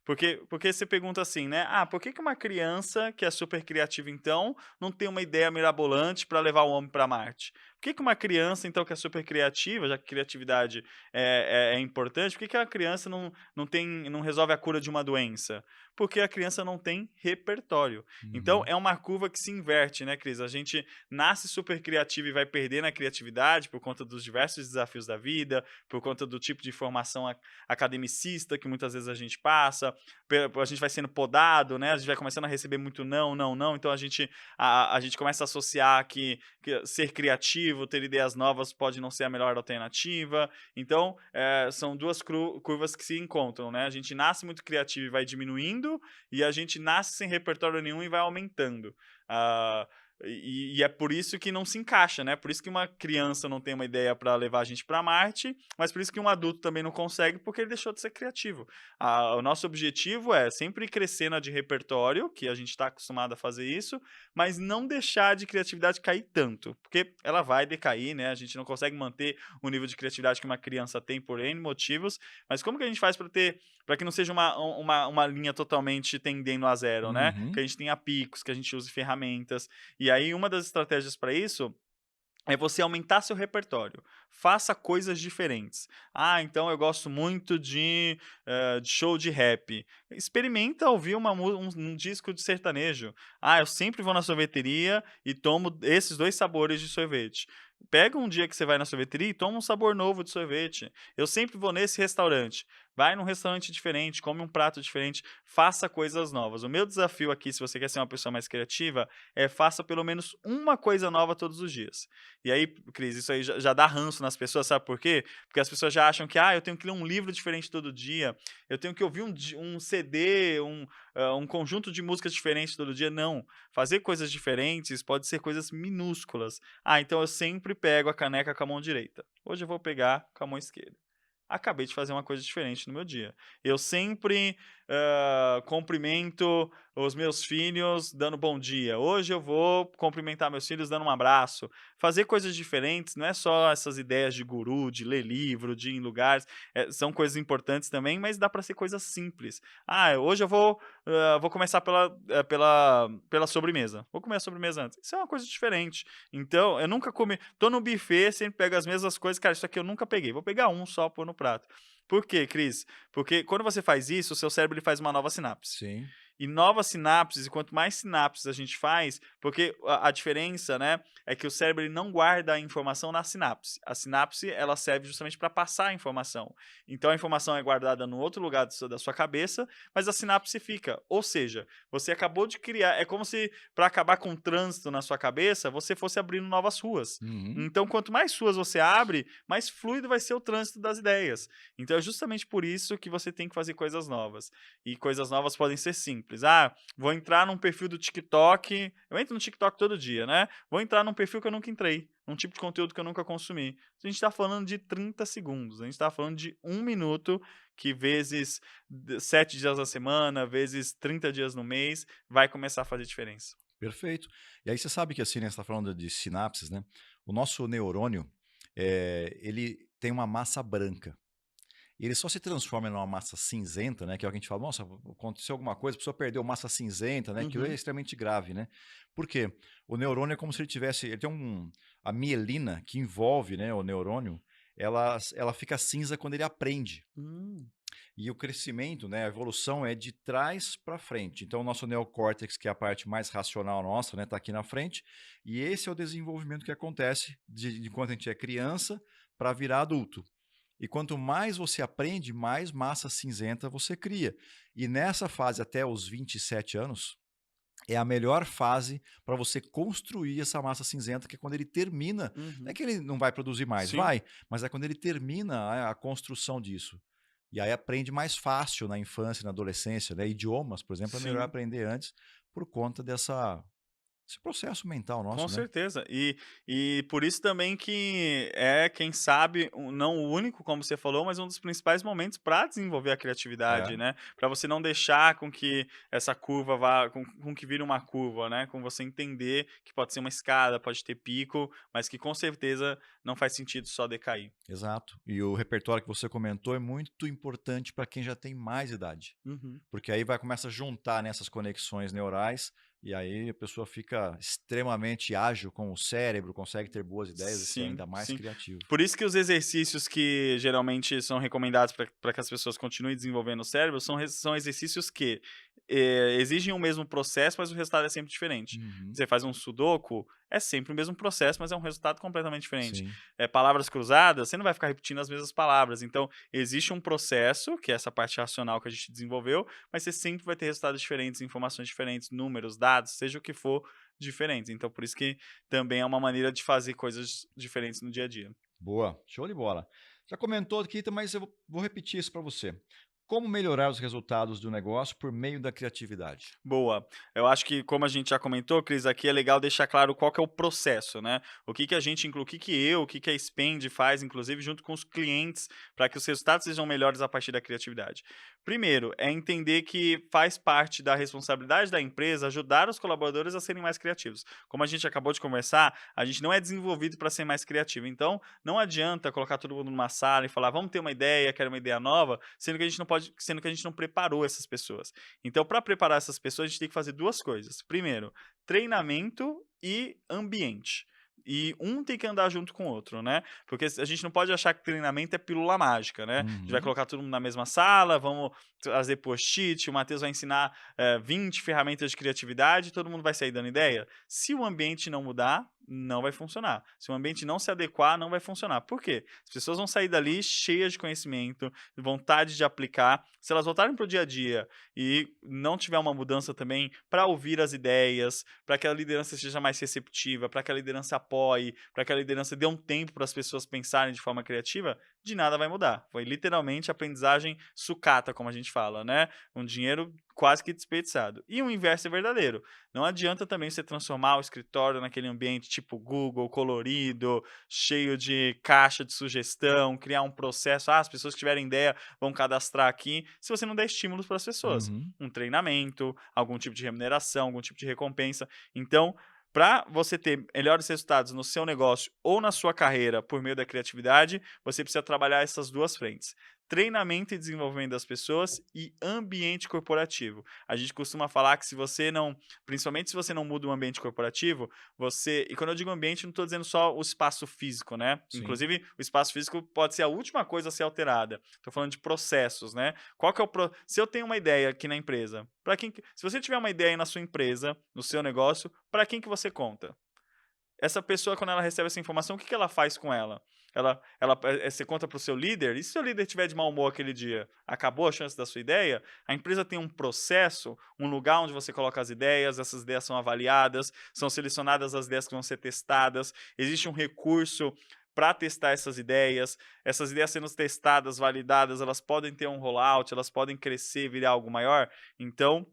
Porque você pergunta assim, né: "Ah, por que que uma criança que é super criativa, então, não tem uma ideia mirabolante para levar o homem para Marte? Por que que uma criança, então, que é super criativa, já que criatividade é importante, por que que a criança não resolve a cura de uma doença? Porque a criança não tem repertório". Então Uhum. é uma curva que se inverte, né, Cris? A gente nasce super criativo e vai perdendo a criatividade por conta dos diversos desafios da vida, por conta do tipo de formação academicista que muitas vezes a gente passa, a gente vai sendo podado, né? A gente vai começando a receber muito não, não, não. Então a gente começa a associar que ser criativo, ter ideias novas pode não ser a melhor alternativa. Então, são duas curvas que se encontram, né? A gente nasce muito criativo e vai diminuindo, e a gente nasce sem repertório nenhum e vai aumentando. Ah, e é por isso que não se encaixa, né? Por isso que uma criança não tem uma ideia para levar a gente para Marte, mas por isso que um adulto também não consegue, porque ele deixou de ser criativo. O nosso objetivo é sempre crescer na de repertório, que a gente está acostumado a fazer isso, mas não deixar de criatividade cair tanto, porque ela vai decair, né? A gente não consegue manter o nível de criatividade que uma criança tem por N motivos, mas como que a gente faz para que não seja uma linha totalmente tendendo a zero, né? Que Uhum. a gente tenha picos, que a gente use ferramentas. E aí, uma das estratégias para isso é você aumentar seu repertório. Faça coisas diferentes. Então eu gosto muito de show de rap. Experimenta ouvir um disco de sertanejo. Eu sempre vou na sorveteria e tomo esses 2 sabores de sorvete. Pega um dia que você vai na sorveteria e toma um sabor novo de sorvete. Eu sempre vou nesse restaurante. vai num restaurante diferente, come um prato diferente, faça coisas novas. O meu desafio aqui, se você quer ser uma pessoa mais criativa, é faça pelo menos uma coisa nova todos os dias. E aí, Cris, isso aí já dá ranço nas pessoas, sabe por quê? Porque as pessoas já acham que, eu tenho que ler um livro diferente todo dia, eu tenho que ouvir um CD, um conjunto de músicas diferentes todo dia. Não. Fazer coisas diferentes pode ser coisas minúsculas. Então eu sempre pego a caneca com a mão direita. Hoje eu vou pegar com a mão esquerda. Acabei de fazer uma coisa diferente no meu dia. Eu sempre cumprimento os meus filhos dando bom dia. Hoje eu vou cumprimentar meus filhos dando um abraço. Fazer coisas diferentes não é só essas ideias de guru, de ler livro, de ir em lugares. São coisas importantes também, mas dá para ser coisas simples. Hoje eu vou começar pela sobremesa. Vou comer a sobremesa antes. Isso é uma coisa diferente. Então, eu nunca comi. Tô no buffet, sempre pego as mesmas coisas. Cara, isso aqui eu nunca peguei. Vou pegar um só, pôr no prato. Por quê, Cris? Porque quando você faz isso, o seu cérebro ele faz uma nova sinapse. Sim. E novas sinapses, e quanto mais sinapses a gente faz, porque a diferença, né, é que o cérebro ele não guarda a informação na sinapse. A sinapse, ela serve justamente para passar a informação. Então a informação é guardada no outro lugar da sua cabeça, mas a sinapse fica. Ou seja, você acabou de criar, é como se para acabar com o trânsito na sua cabeça, você fosse abrindo novas ruas. Uhum. Então quanto mais ruas você abre, mais fluido vai ser o trânsito das ideias. Então é justamente por isso que você tem que fazer coisas novas. E coisas novas podem ser simples. Vou entrar num perfil do TikTok. Eu entro no TikTok todo dia, né? Vou entrar num perfil que eu nunca entrei, num tipo de conteúdo que eu nunca consumi. A gente está falando de 30 segundos, a gente está falando de 1 minuto, que vezes 7 dias da semana, vezes 30 dias no mês, vai começar a fazer diferença. Perfeito. E aí você sabe que assim, né, você está falando de sinapses, né? O nosso neurônio, ele tem uma massa branca. E ele só se transforma numa massa cinzenta, né? Que é o que a gente fala, nossa, aconteceu alguma coisa, a pessoa perdeu massa cinzenta, né? Aquilo é Uhum. extremamente grave, né? Por quê? O neurônio é como se ele tivesse, ele tem a mielina que envolve, né, o neurônio, ela fica cinza quando ele aprende. Hum. E o crescimento, né, a evolução é de trás para frente. Então, o nosso neocórtex, que é a parte mais racional nossa, né, está aqui na frente. E esse é o desenvolvimento que acontece de quando a gente é criança para virar adulto. E quanto mais você aprende, mais massa cinzenta você cria. E nessa fase, até os 27 anos, é a melhor fase para você construir essa massa cinzenta, que é quando ele termina. Não é Uhum. que ele não vai produzir mais, Sim. vai, mas é quando ele termina a construção disso. E aí aprende mais fácil na infância e na adolescência, né? Idiomas, por exemplo, é melhor Sim. aprender antes por conta desse processo mental Com nosso, né? certeza. E por isso também que quem sabe, não o único, como você falou, mas um dos principais momentos para desenvolver a criatividade, É, né? Para você não deixar com que essa curva vá, com que vire uma curva, né? Com você entender que pode ser uma escada, pode ter pico, mas que com certeza não faz sentido só decair. exato. E o repertório que você comentou é muito importante para quem já tem mais idade. Uhum. Porque aí começa a juntar nessas conexões neurais e aí a pessoa fica extremamente ágil com o cérebro, consegue ter boas ideias e ser Sim, ainda mais sim. criativo. Por isso que os exercícios que geralmente são recomendados para que as pessoas continuem desenvolvendo o cérebro são exercícios que exigem o mesmo processo, mas o resultado é sempre diferente. Uhum. Você faz um sudoku, é sempre o mesmo processo, mas é um resultado completamente diferente. Sim, Palavras cruzadas, você não vai ficar repetindo as mesmas palavras. Então, existe um processo, que é essa parte racional que a gente desenvolveu, mas você sempre vai ter resultados diferentes, informações diferentes, números, dados, seja o que for, diferentes. Então, por isso que também é uma maneira de fazer coisas diferentes no dia a dia. boa, show de bola. Já comentou aqui, mas eu vou repetir isso para você. Como melhorar os resultados do negócio por meio da criatividade? Boa. Eu acho que, como a gente já comentou, Cris, aqui é legal deixar claro qual que é o processo, né? O que que a gente inclui, o que que a Spend faz, inclusive, junto com os clientes, para que os resultados sejam melhores a partir da criatividade. Primeiro, é entender que faz parte da responsabilidade da empresa ajudar os colaboradores a serem mais criativos. Como a gente acabou de conversar, a gente não é desenvolvido para ser mais criativo. Então, não adianta colocar todo mundo numa sala e falar, vamos ter uma ideia, quero uma ideia nova, sendo que a gente não preparou essas pessoas. Então, para preparar essas pessoas, a gente tem que fazer duas coisas. Primeiro, treinamento e ambiente. E um tem que andar junto com o outro, né? Porque a gente não pode achar que treinamento é pílula mágica, né? A gente vai Uhum. colocar todo mundo na mesma sala, vamos trazer post-it, o Matheus vai ensinar 20 ferramentas de criatividade e todo mundo vai sair dando ideia. Se o ambiente não mudar, não vai funcionar. Se o ambiente não se adequar, não vai funcionar. Por quê? As pessoas vão sair dali cheias de conhecimento, vontade de aplicar. Se elas voltarem para o dia a dia e não tiver uma mudança também para ouvir as ideias, para que a liderança seja mais receptiva, para que a liderança apoie, para que a liderança dê um tempo para as pessoas pensarem de forma criativa, de nada vai mudar. Foi literalmente aprendizagem sucata, como a gente fala, né? Um dinheiro quase que desperdiçado. E o inverso é verdadeiro. Não adianta também você transformar o escritório naquele ambiente tipo Google, colorido, cheio de caixa de sugestão, criar um processo. As pessoas que tiverem ideia vão cadastrar aqui, se você não der estímulos para as pessoas. Uhum. Um treinamento, algum tipo de remuneração, algum tipo de recompensa. Então, para você ter melhores resultados no seu negócio ou na sua carreira por meio da criatividade, você precisa trabalhar essas duas frentes. Treinamento e desenvolvimento das pessoas e ambiente corporativo. A gente costuma falar que se você não, principalmente se você não muda o ambiente corporativo, e quando eu digo ambiente, não estou dizendo só o espaço físico, né? Sim. Inclusive, o espaço físico pode ser a última coisa a ser alterada. Estou falando de processos, né? Qual que é se eu tenho uma ideia aqui na empresa, se você tiver uma ideia aí na sua empresa, no seu negócio, para quem que você conta? Essa pessoa, quando ela recebe essa informação, o que que ela faz com ela? Você conta para o seu líder, e se o seu líder tiver de mau humor aquele dia? Acabou a chance da sua ideia? A empresa tem um processo, um lugar onde você coloca as ideias, essas ideias são avaliadas, são selecionadas as ideias que vão ser testadas, existe um recurso para testar essas ideias sendo testadas, validadas, elas podem ter um rollout, elas podem crescer, virar algo maior. Então,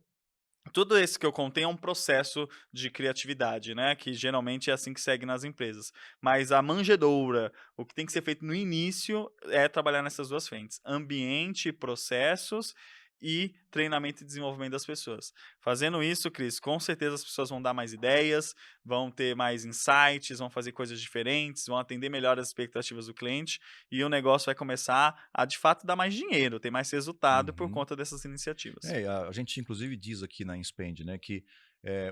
tudo isso que eu contei é um processo de criatividade, né, que geralmente é assim que segue nas empresas. Mas a manjedoura, o que tem que ser feito no início é trabalhar nessas duas frentes: ambiente, processos e treinamento e desenvolvimento das pessoas. Fazendo isso, Cris, com certeza as pessoas vão dar mais ideias, vão ter mais insights, vão fazer coisas diferentes, vão atender melhor as expectativas do cliente e o negócio vai começar a, de fato, dar mais dinheiro, ter mais resultado por Uhum. conta dessas iniciativas. A gente inclusive diz aqui na Inspend, né, que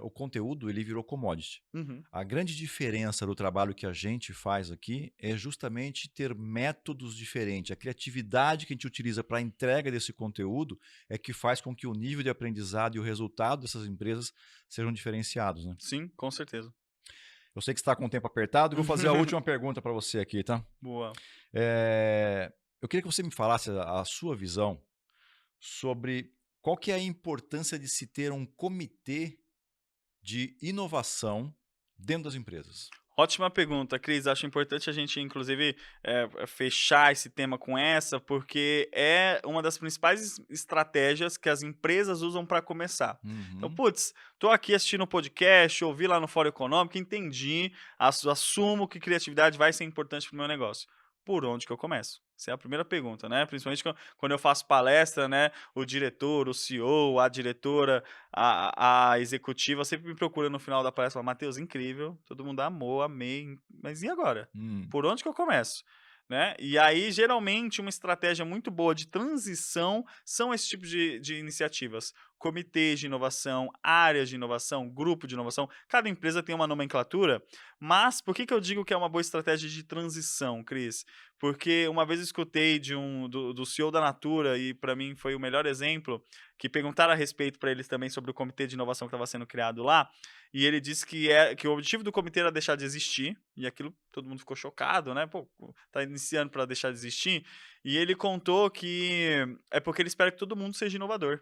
o conteúdo ele virou commodity. Uhum. A grande diferença do trabalho que a gente faz aqui é justamente ter métodos diferentes. A criatividade que a gente utiliza para a entrega desse conteúdo é que faz com que o nível de aprendizado e o resultado dessas empresas sejam diferenciados, né? Sim, com certeza. Eu sei que você está com o tempo apertado, eu vou fazer a última pergunta para você aqui, tá? Boa. Eu queria que você me falasse a sua visão sobre qual que é a importância de se ter um comitê de inovação dentro das empresas. Ótima pergunta, Cris. Acho importante a gente, inclusive, fechar esse tema com essa, porque é uma das principais estratégias que as empresas usam para começar. Então, Uhum. putz, estou aqui assistindo o podcast, ouvi lá no Fórum Econômico, entendi, assumo que criatividade vai ser importante para o meu negócio. Por onde que eu começo? Essa é a primeira pergunta, né? Principalmente quando eu faço palestra, né? O diretor, o CEO, a diretora, a executiva sempre me procura no final da palestra e fala: Matheus, incrível, todo mundo amou, amei, mas e agora? Hum. Por onde que eu começo? Né? E aí, geralmente, uma estratégia muito boa de transição são esse tipo de iniciativas. Comitês de inovação, áreas de inovação, grupo de inovação. Cada empresa tem uma nomenclatura, mas por que eu digo que é uma boa estratégia de transição, Cris? Porque uma vez eu escutei do CEO da Natura, e para mim foi o melhor exemplo, que perguntaram a respeito para eles também sobre o comitê de inovação que estava sendo criado lá, e ele disse que o objetivo do comitê era deixar de existir, e aquilo todo mundo ficou chocado, né? Pô, tá iniciando para deixar de existir. E ele contou que é porque ele espera que todo mundo seja inovador.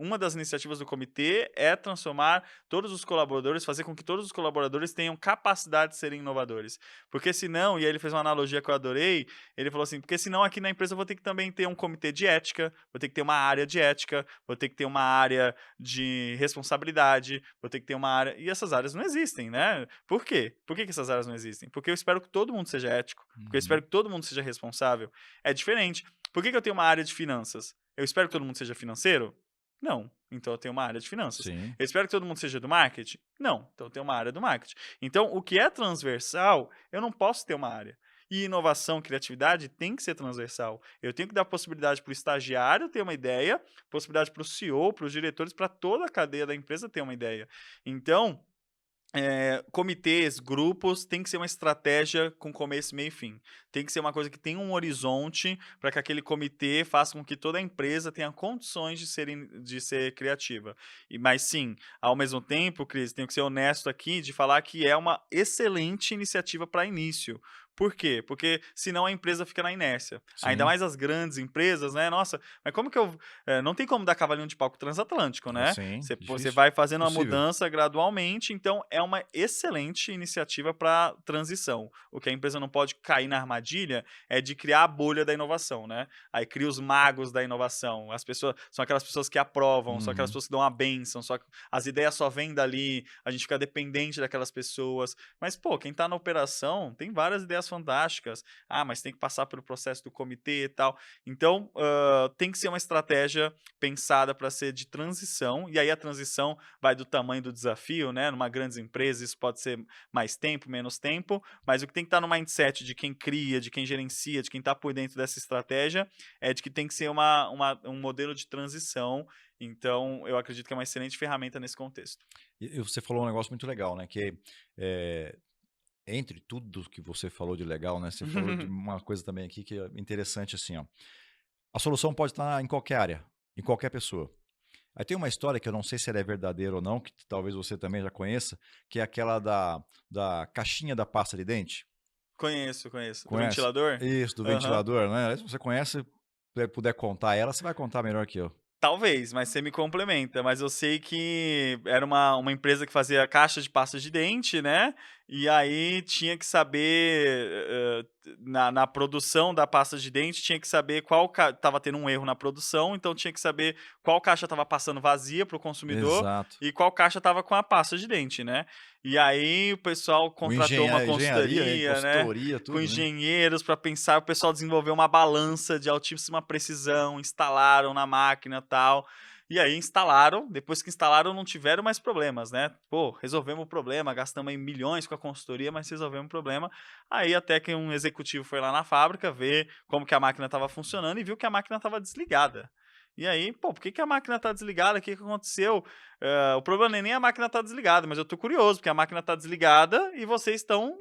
Uma das iniciativas do comitê é transformar todos os colaboradores, fazer com que todos os colaboradores tenham capacidade de serem inovadores. Porque senão, e aí ele fez uma analogia que eu adorei, ele falou assim, porque senão aqui na empresa eu vou ter que também ter um comitê de ética, vou ter que ter uma área de ética, vou ter que ter uma área de responsabilidade, vou ter que ter uma área... E essas áreas não existem, né? Por quê? Por que essas áreas não existem? Porque eu espero que todo mundo seja ético, porque eu espero Uhum. que todo mundo seja responsável. É diferente. Por que eu tenho uma área de finanças? Eu espero que todo mundo seja financeiro? Não. Então eu tenho uma área de finanças. Sim. Eu espero que todo mundo seja do marketing? Não. Então eu tenho uma área do marketing. Então, o que é transversal, eu não posso ter uma área. E inovação, criatividade tem que ser transversal. Eu tenho que dar possibilidade para o estagiário ter uma ideia, possibilidade para o CEO, para os diretores, para toda a cadeia da empresa ter uma ideia. Então, Comitês, grupos, tem que ser uma estratégia com começo, meio e fim. Tem que ser uma coisa que tem um horizonte para que aquele comitê faça com que toda a empresa tenha condições de ser criativa. Mas sim, ao mesmo tempo, Cris, tenho que ser honesto aqui de falar que é uma excelente iniciativa para início. Por quê? Porque senão a empresa fica na inércia. Ainda Sim, mais as grandes empresas, né? Nossa, mas como que eu. Não tem como dar cavalinho de palco transatlântico, né? sim, Você difícil. vai fazendo a Possível. mudança gradualmente, então é uma excelente iniciativa para transição. O que a empresa não pode cair na armadilha é de criar a bolha da inovação, né? Aí cria os magos da inovação. As pessoas são aquelas pessoas que aprovam, são aquelas Uhum. pessoas que dão a bênção, as ideias só vêm dali, a gente fica dependente daquelas pessoas. Mas, pô, quem está na operação tem várias ideias fantásticas. Ah, mas tem que passar pelo processo do comitê e tal. Então, tem que ser uma estratégia pensada para ser de transição, e aí a transição vai do tamanho do desafio, né? Numa grandes empresa, isso pode ser mais tempo, menos tempo, mas o que tem que estar no mindset de quem cria, de quem gerencia, de quem está por dentro dessa estratégia, é de que tem que ser um modelo de transição. Então, eu acredito que é uma excelente ferramenta nesse contexto. E você falou um negócio muito legal, né? Que eh, entre tudo que você falou de legal, né? Você falou de uma coisa também aqui que é interessante, assim, ó. A solução pode estar em qualquer área, em qualquer pessoa. Aí tem uma história que eu não sei se ela é verdadeira ou não, que talvez você também já conheça, que é aquela da caixinha da pasta de dente. Conheço, conheço. Do Conhece? ventilador? Isso, do Aham. ventilador, né? Se você conhece, puder contar ela, você vai contar melhor que eu. Talvez, mas você me complementa. Mas eu sei que era uma empresa que fazia caixa de pasta de dente, né, e aí tinha que saber, na produção da pasta de dente, tinha que saber qual estava tendo um erro na produção, então tinha que saber qual caixa estava passando vazia para o consumidor Exato. e qual caixa estava com a pasta de dente, né. E aí o pessoal Com contratou uma engenharia, né? consultoria, né, Consultoria, com tudo, né? engenheiros para pensar, o pessoal desenvolveu uma balança de altíssima precisão, instalaram na máquina, tal. E aí instalaram, depois que instalaram não tiveram mais problemas, né. Pô, resolvemos o problema, gastamos aí milhões com a consultoria, mas resolvemos o problema. Aí até que um executivo foi lá na fábrica ver como que a máquina estava funcionando e viu que a máquina estava desligada. E aí: "Pô, por que que a máquina está desligada? O que que aconteceu?" O problema não é nem a máquina estar desligada, mas eu tô curioso, porque a máquina está desligada e vocês estão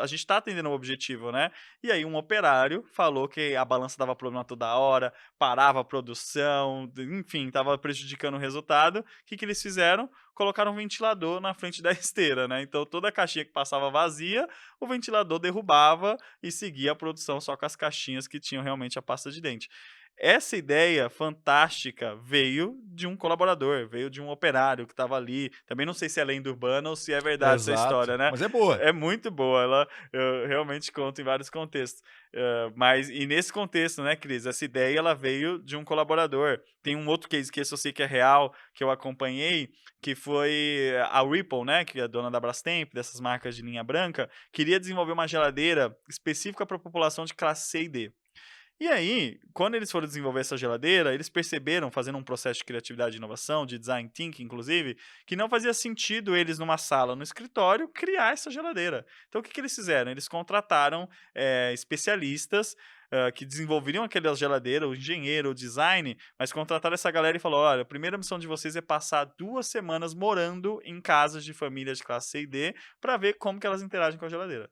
a gente está atendendo o objetivo, né. E aí um operário falou que a balança dava problema toda hora, parava a produção, enfim, estava prejudicando o resultado. O que que eles fizeram? Colocaram um ventilador na frente da esteira, né, então toda a caixinha que passava vazia, o ventilador derrubava e seguia a produção só com as caixinhas que tinham realmente a pasta de dente. Essa ideia fantástica veio de um colaborador, veio de um operário que estava ali. Também não sei se é lenda urbana ou se é verdade essa Exato. história, né. Mas é boa. É muito boa, ela realmente conta em vários contextos. Mas e nesse contexto, né, Cris, essa ideia ela veio de um colaborador. Tem um outro case que esse eu sei que é real, que eu acompanhei, que foi a Whirlpool, né, que é dona da Brastemp, dessas marcas de linha branca, queria desenvolver uma geladeira específica para a população de classe C e D. E aí, quando eles foram desenvolver essa geladeira, eles perceberam, fazendo um processo de criatividade e inovação, de design thinking inclusive, que não fazia sentido eles numa sala, no escritório, criar essa geladeira. Então o que que eles fizeram? Eles contrataram, especialistas, que desenvolveriam aquela geladeira, o engenheiro, o design, mas contrataram essa galera e falou: "Olha, a primeira missão de vocês é passar 2 semanas morando em casas de famílias de classe C e D, para ver como que elas interagem com a geladeira".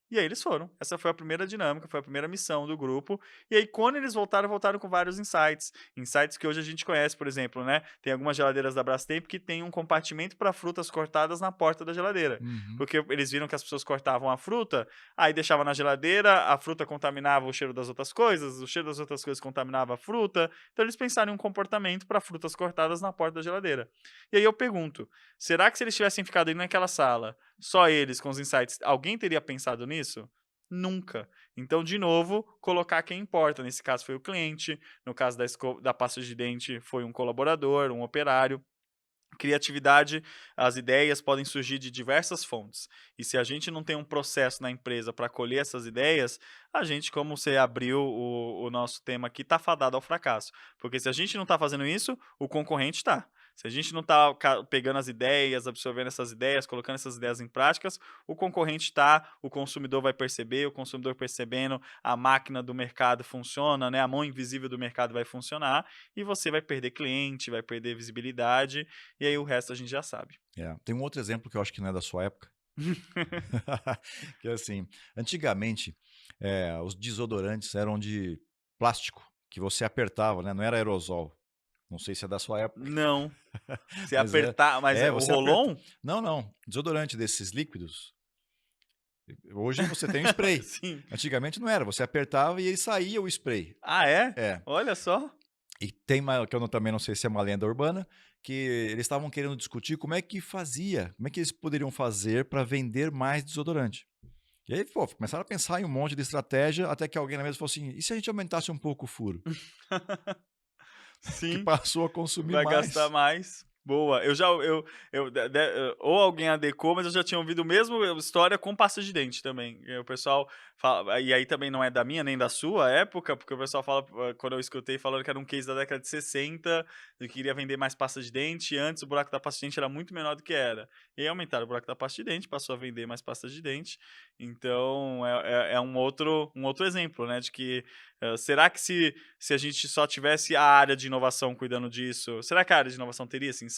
E aí eles foram. Essa foi a primeira dinâmica, foi a primeira missão do grupo. E aí quando eles voltaram, voltaram com vários insights. Insights que hoje a gente conhece, por exemplo, né, tem algumas geladeiras da Brastemp que tem um compartimento para frutas cortadas na porta da geladeira. Uhum. Porque eles viram que as pessoas cortavam a fruta, aí deixava na geladeira, a fruta contaminava o cheiro das outras coisas, o cheiro das outras coisas contaminava a fruta. Então eles pensaram em um comportamento para frutas cortadas na porta da geladeira. E aí eu pergunto, será que se eles tivessem ficado ali naquela sala, só eles com os insights, alguém teria pensado nisso? Nunca. Então, de novo, colocar quem importa. Nesse caso foi o cliente, no caso da pasta de dente foi um colaborador, um operário. Criatividade, as ideias podem surgir de diversas fontes. E se a gente não tem um processo na empresa para colher essas ideias, a gente, como você abriu o nosso tema aqui, está fadado ao fracasso. Porque se a gente não está fazendo isso, o concorrente está. Se a gente não está pegando as ideias, absorvendo essas ideias, colocando essas ideias em práticas, o concorrente está, o consumidor vai perceber, o consumidor percebendo, a máquina do mercado funciona, né? A mão invisível do mercado vai funcionar e você vai perder cliente, vai perder visibilidade, e aí o resto a gente já sabe. Tem um outro exemplo que eu acho que não é da sua época, que é assim, antigamente, os desodorantes eram de plástico, que você apertava, né, não era aerosol. Não sei se é da sua época, Não, se mas é apertar, mas é o você aperta Rolon? não, não, desodorante desses líquidos, hoje você tem o spray. Sim. Antigamente não era, você apertava e aí saía o spray. Ah, é? É. Olha só. E tem uma que eu também não sei se é uma lenda urbana, que eles estavam querendo discutir como é que eles poderiam fazer para vender mais desodorante. E aí, pô, começaram a pensar em um monte de estratégia, até que alguém na mesa falou assim: "E se a gente aumentasse um pouco o furo?" Que Sim. passou a consumir Vai gastar mais. mais. Boa. Eu já eu ou alguém adequou, mas eu já tinha ouvido mesmo história com pasta de dente também. E o pessoal fala e aí também não é da minha nem da sua época, porque o pessoal fala, quando eu escutei falando que era um case da década de 60, e queria vender mais pasta de dente, e antes o buraco da pasta de dente era muito menor do que era. E aí aumentaram o buraco da pasta de dente, passou a vender mais pasta de dente. Então é um outro exemplo, né, de que, será que se a gente só tivesse a área de inovação cuidando disso, será que a área de inovação teria esse insight?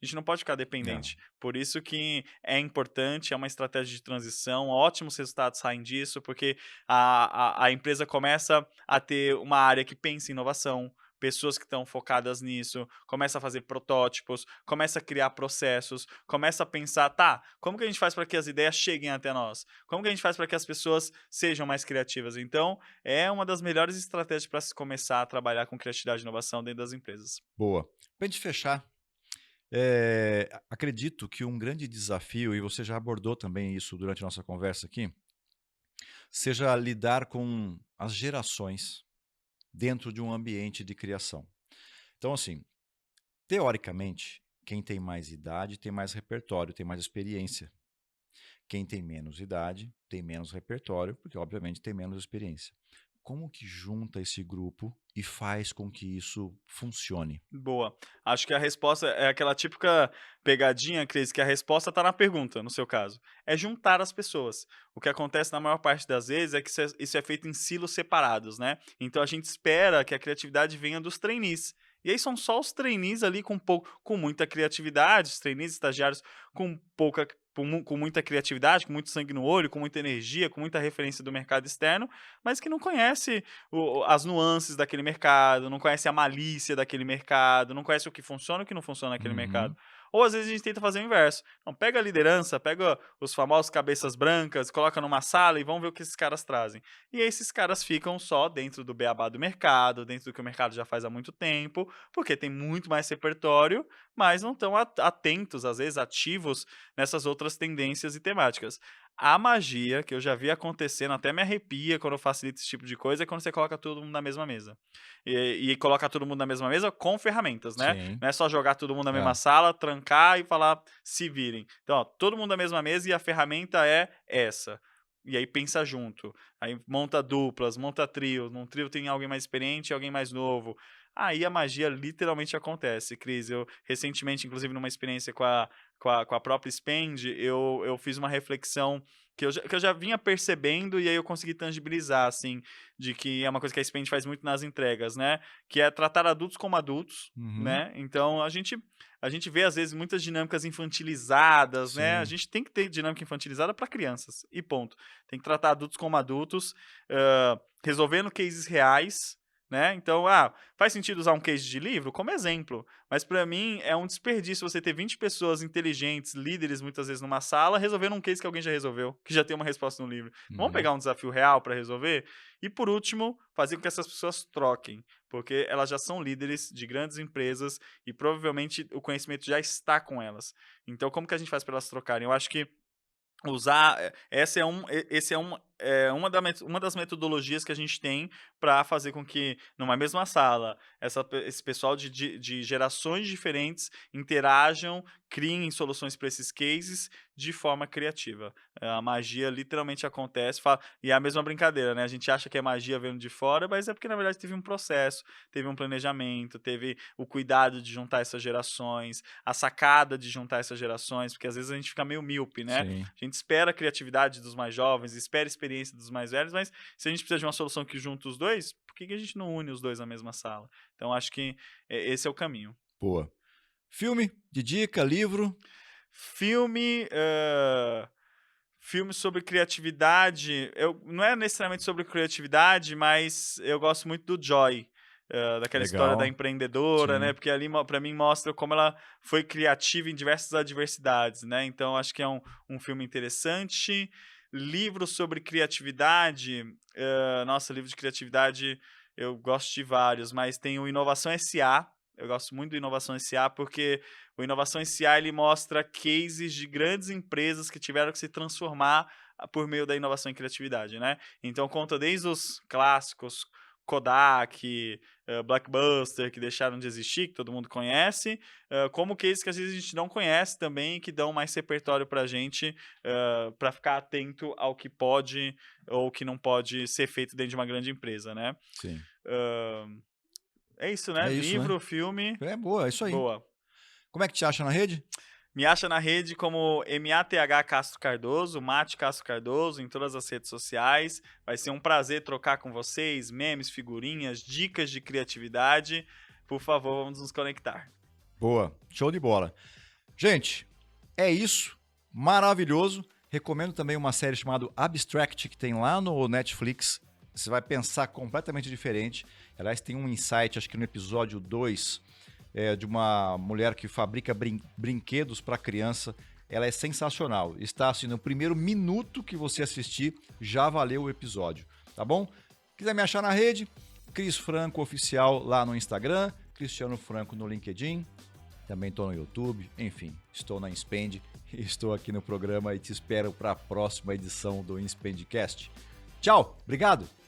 A gente não pode ficar É, dependente. Por isso que é importante, é uma estratégia de transição, ótimos resultados saem disso, porque a empresa começa a ter uma área que pensa em inovação, pessoas que estão focadas nisso, começa a fazer protótipos, começa a criar processos, começa a pensar, tá, como que a gente faz para que as ideias cheguem até nós? Como que a gente faz para que as pessoas sejam mais criativas? Então, é uma das melhores estratégias para se começar a trabalhar com criatividade e inovação dentro das empresas. boa. Pra gente fechar, acredito que um grande desafio, e você já abordou também isso durante a nossa conversa aqui, seja lidar com as gerações dentro de um ambiente de criação. Então, assim, teoricamente, quem tem mais idade tem mais repertório, tem mais experiência. Quem tem menos idade tem menos repertório, porque obviamente tem menos experiência. Como que junta esse grupo e faz com que isso funcione? Boa. Acho que a resposta é aquela típica pegadinha, Cris, que a resposta está na pergunta, no seu caso. É juntar as pessoas. O que acontece na maior parte das vezes é que isso é feito em silos separados, né? Então a gente espera que a criatividade venha dos trainees. E aí são só os trainees ali com muita criatividade, os trainees estagiários com pouca com muita criatividade, com muito sangue no olho, com muita energia, com muita referência do mercado externo, mas que não conhece as nuances daquele mercado, não conhece a malícia daquele mercado, não conhece o que funciona e o que não funciona naquele mercado. Uhum, Ou às vezes a gente tenta fazer o inverso. Então, pega a liderança, pega os famosos cabeças brancas, coloca numa sala e vamos ver o que esses caras trazem. E aí esses caras ficam só dentro do beabá do mercado, dentro do que o mercado já faz há muito tempo, porque tem muito mais repertório, mas não estão atentos, às vezes ativos, nessas outras tendências e temáticas. A magia, que eu já vi acontecendo, até me arrepia quando eu facilito esse tipo de coisa, é quando você coloca todo mundo na mesma mesa. E coloca todo mundo na mesma mesa com ferramentas, né? sim. Não é só jogar todo mundo na mesma É, sala, trancar e falar se virem. Então, ó, todo mundo na mesma mesa e a ferramenta é essa. E aí pensa junto. Aí monta duplas, monta trios. Num trio tem alguém mais experiente e alguém mais novo. Aí a magia literalmente acontece, Cris. Eu, recentemente, inclusive, numa experiência com a própria Spend, eu fiz uma reflexão que eu já vinha percebendo e aí eu consegui tangibilizar, assim, de que é uma coisa que a Spend faz muito nas entregas, né? Que é tratar adultos como adultos, uhum, né? Então a gente vê às vezes muitas dinâmicas infantilizadas, né? A sim. gente tem que ter dinâmica infantilizada para crianças e ponto. Tem que tratar adultos como adultos, resolvendo cases reais, né? Então, faz sentido usar um case de livro como exemplo, mas para mim é um desperdício você ter 20 pessoas inteligentes, líderes muitas vezes numa sala, resolvendo um case que alguém já resolveu, que já tem uma resposta no livro. Vamos Uhum, pegar um desafio real para resolver? E por último, fazer com que essas pessoas troquem, porque elas já são líderes de grandes empresas e provavelmente o conhecimento já está com elas. Então, como que a gente faz para elas trocarem? Eu acho que usar esse é um é uma das metodologias que a gente tem para fazer com que, numa mesma sala, esse pessoal de gerações diferentes interajam, criem soluções para esses cases de forma criativa. A magia literalmente acontece, e é a mesma brincadeira, né? A gente acha que é magia vendo de fora, mas é porque, na verdade, teve um processo, teve um planejamento, teve o cuidado de juntar essas gerações, a sacada de juntar essas gerações, porque às vezes a gente fica meio míope, né? Sim. A gente espera a criatividade dos mais jovens, espera a experiência dos mais velhos, mas se a gente precisa de uma solução que junta os dois, por que a gente não une os dois na mesma sala? Então, acho que esse é o caminho. Boa. Filme de dica, livro? Filme... Filme sobre criatividade, não é necessariamente sobre criatividade, mas eu gosto muito do Joy, daquela história da Legal. empreendedora, né? Sim. Porque ali para mim mostra como ela foi criativa em diversas adversidades, né? Então acho que é um filme interessante. Livro sobre criatividade, nossa, livro de criatividade eu gosto de vários, mas tem o Inovação SA. Eu gosto muito do Inovação SA porque o Inovação SA ele mostra cases de grandes empresas que tiveram que se transformar por meio da inovação e criatividade, né? Então conta desde os clássicos Kodak, Blockbuster, que deixaram de existir, que todo mundo conhece, como cases que às vezes a gente não conhece também, que dão mais repertório pra gente, para ficar atento ao que pode ou que não pode ser feito dentro de uma grande empresa, né? Sim. É isso, né? É isso, Livro, né? filme. É boa, é isso aí. Boa. Como é que te acha na rede? Me acha na rede como MATH Castro Cardoso, Mate Castro Cardoso, em todas as redes sociais. Vai ser um prazer trocar com vocês, memes, figurinhas, dicas de criatividade. Por favor, vamos nos conectar. Boa, show de bola. Gente, é isso. Maravilhoso. Recomendo também uma série chamada Abstract, que tem lá no Netflix. Você vai pensar completamente diferente. Aliás, tem um insight, acho que no episódio 2, de uma mulher que fabrica brinquedos para criança. Ela é sensacional. Está assim, no primeiro minuto que você assistir, já valeu o episódio. Tá bom? Quiser me achar na rede, Cris Franco Oficial lá no Instagram, Cristiano Franco no LinkedIn. Também estou no YouTube, enfim, estou na Inspend e estou aqui no programa e te espero para a próxima edição do Inspendcast. Tchau, obrigado!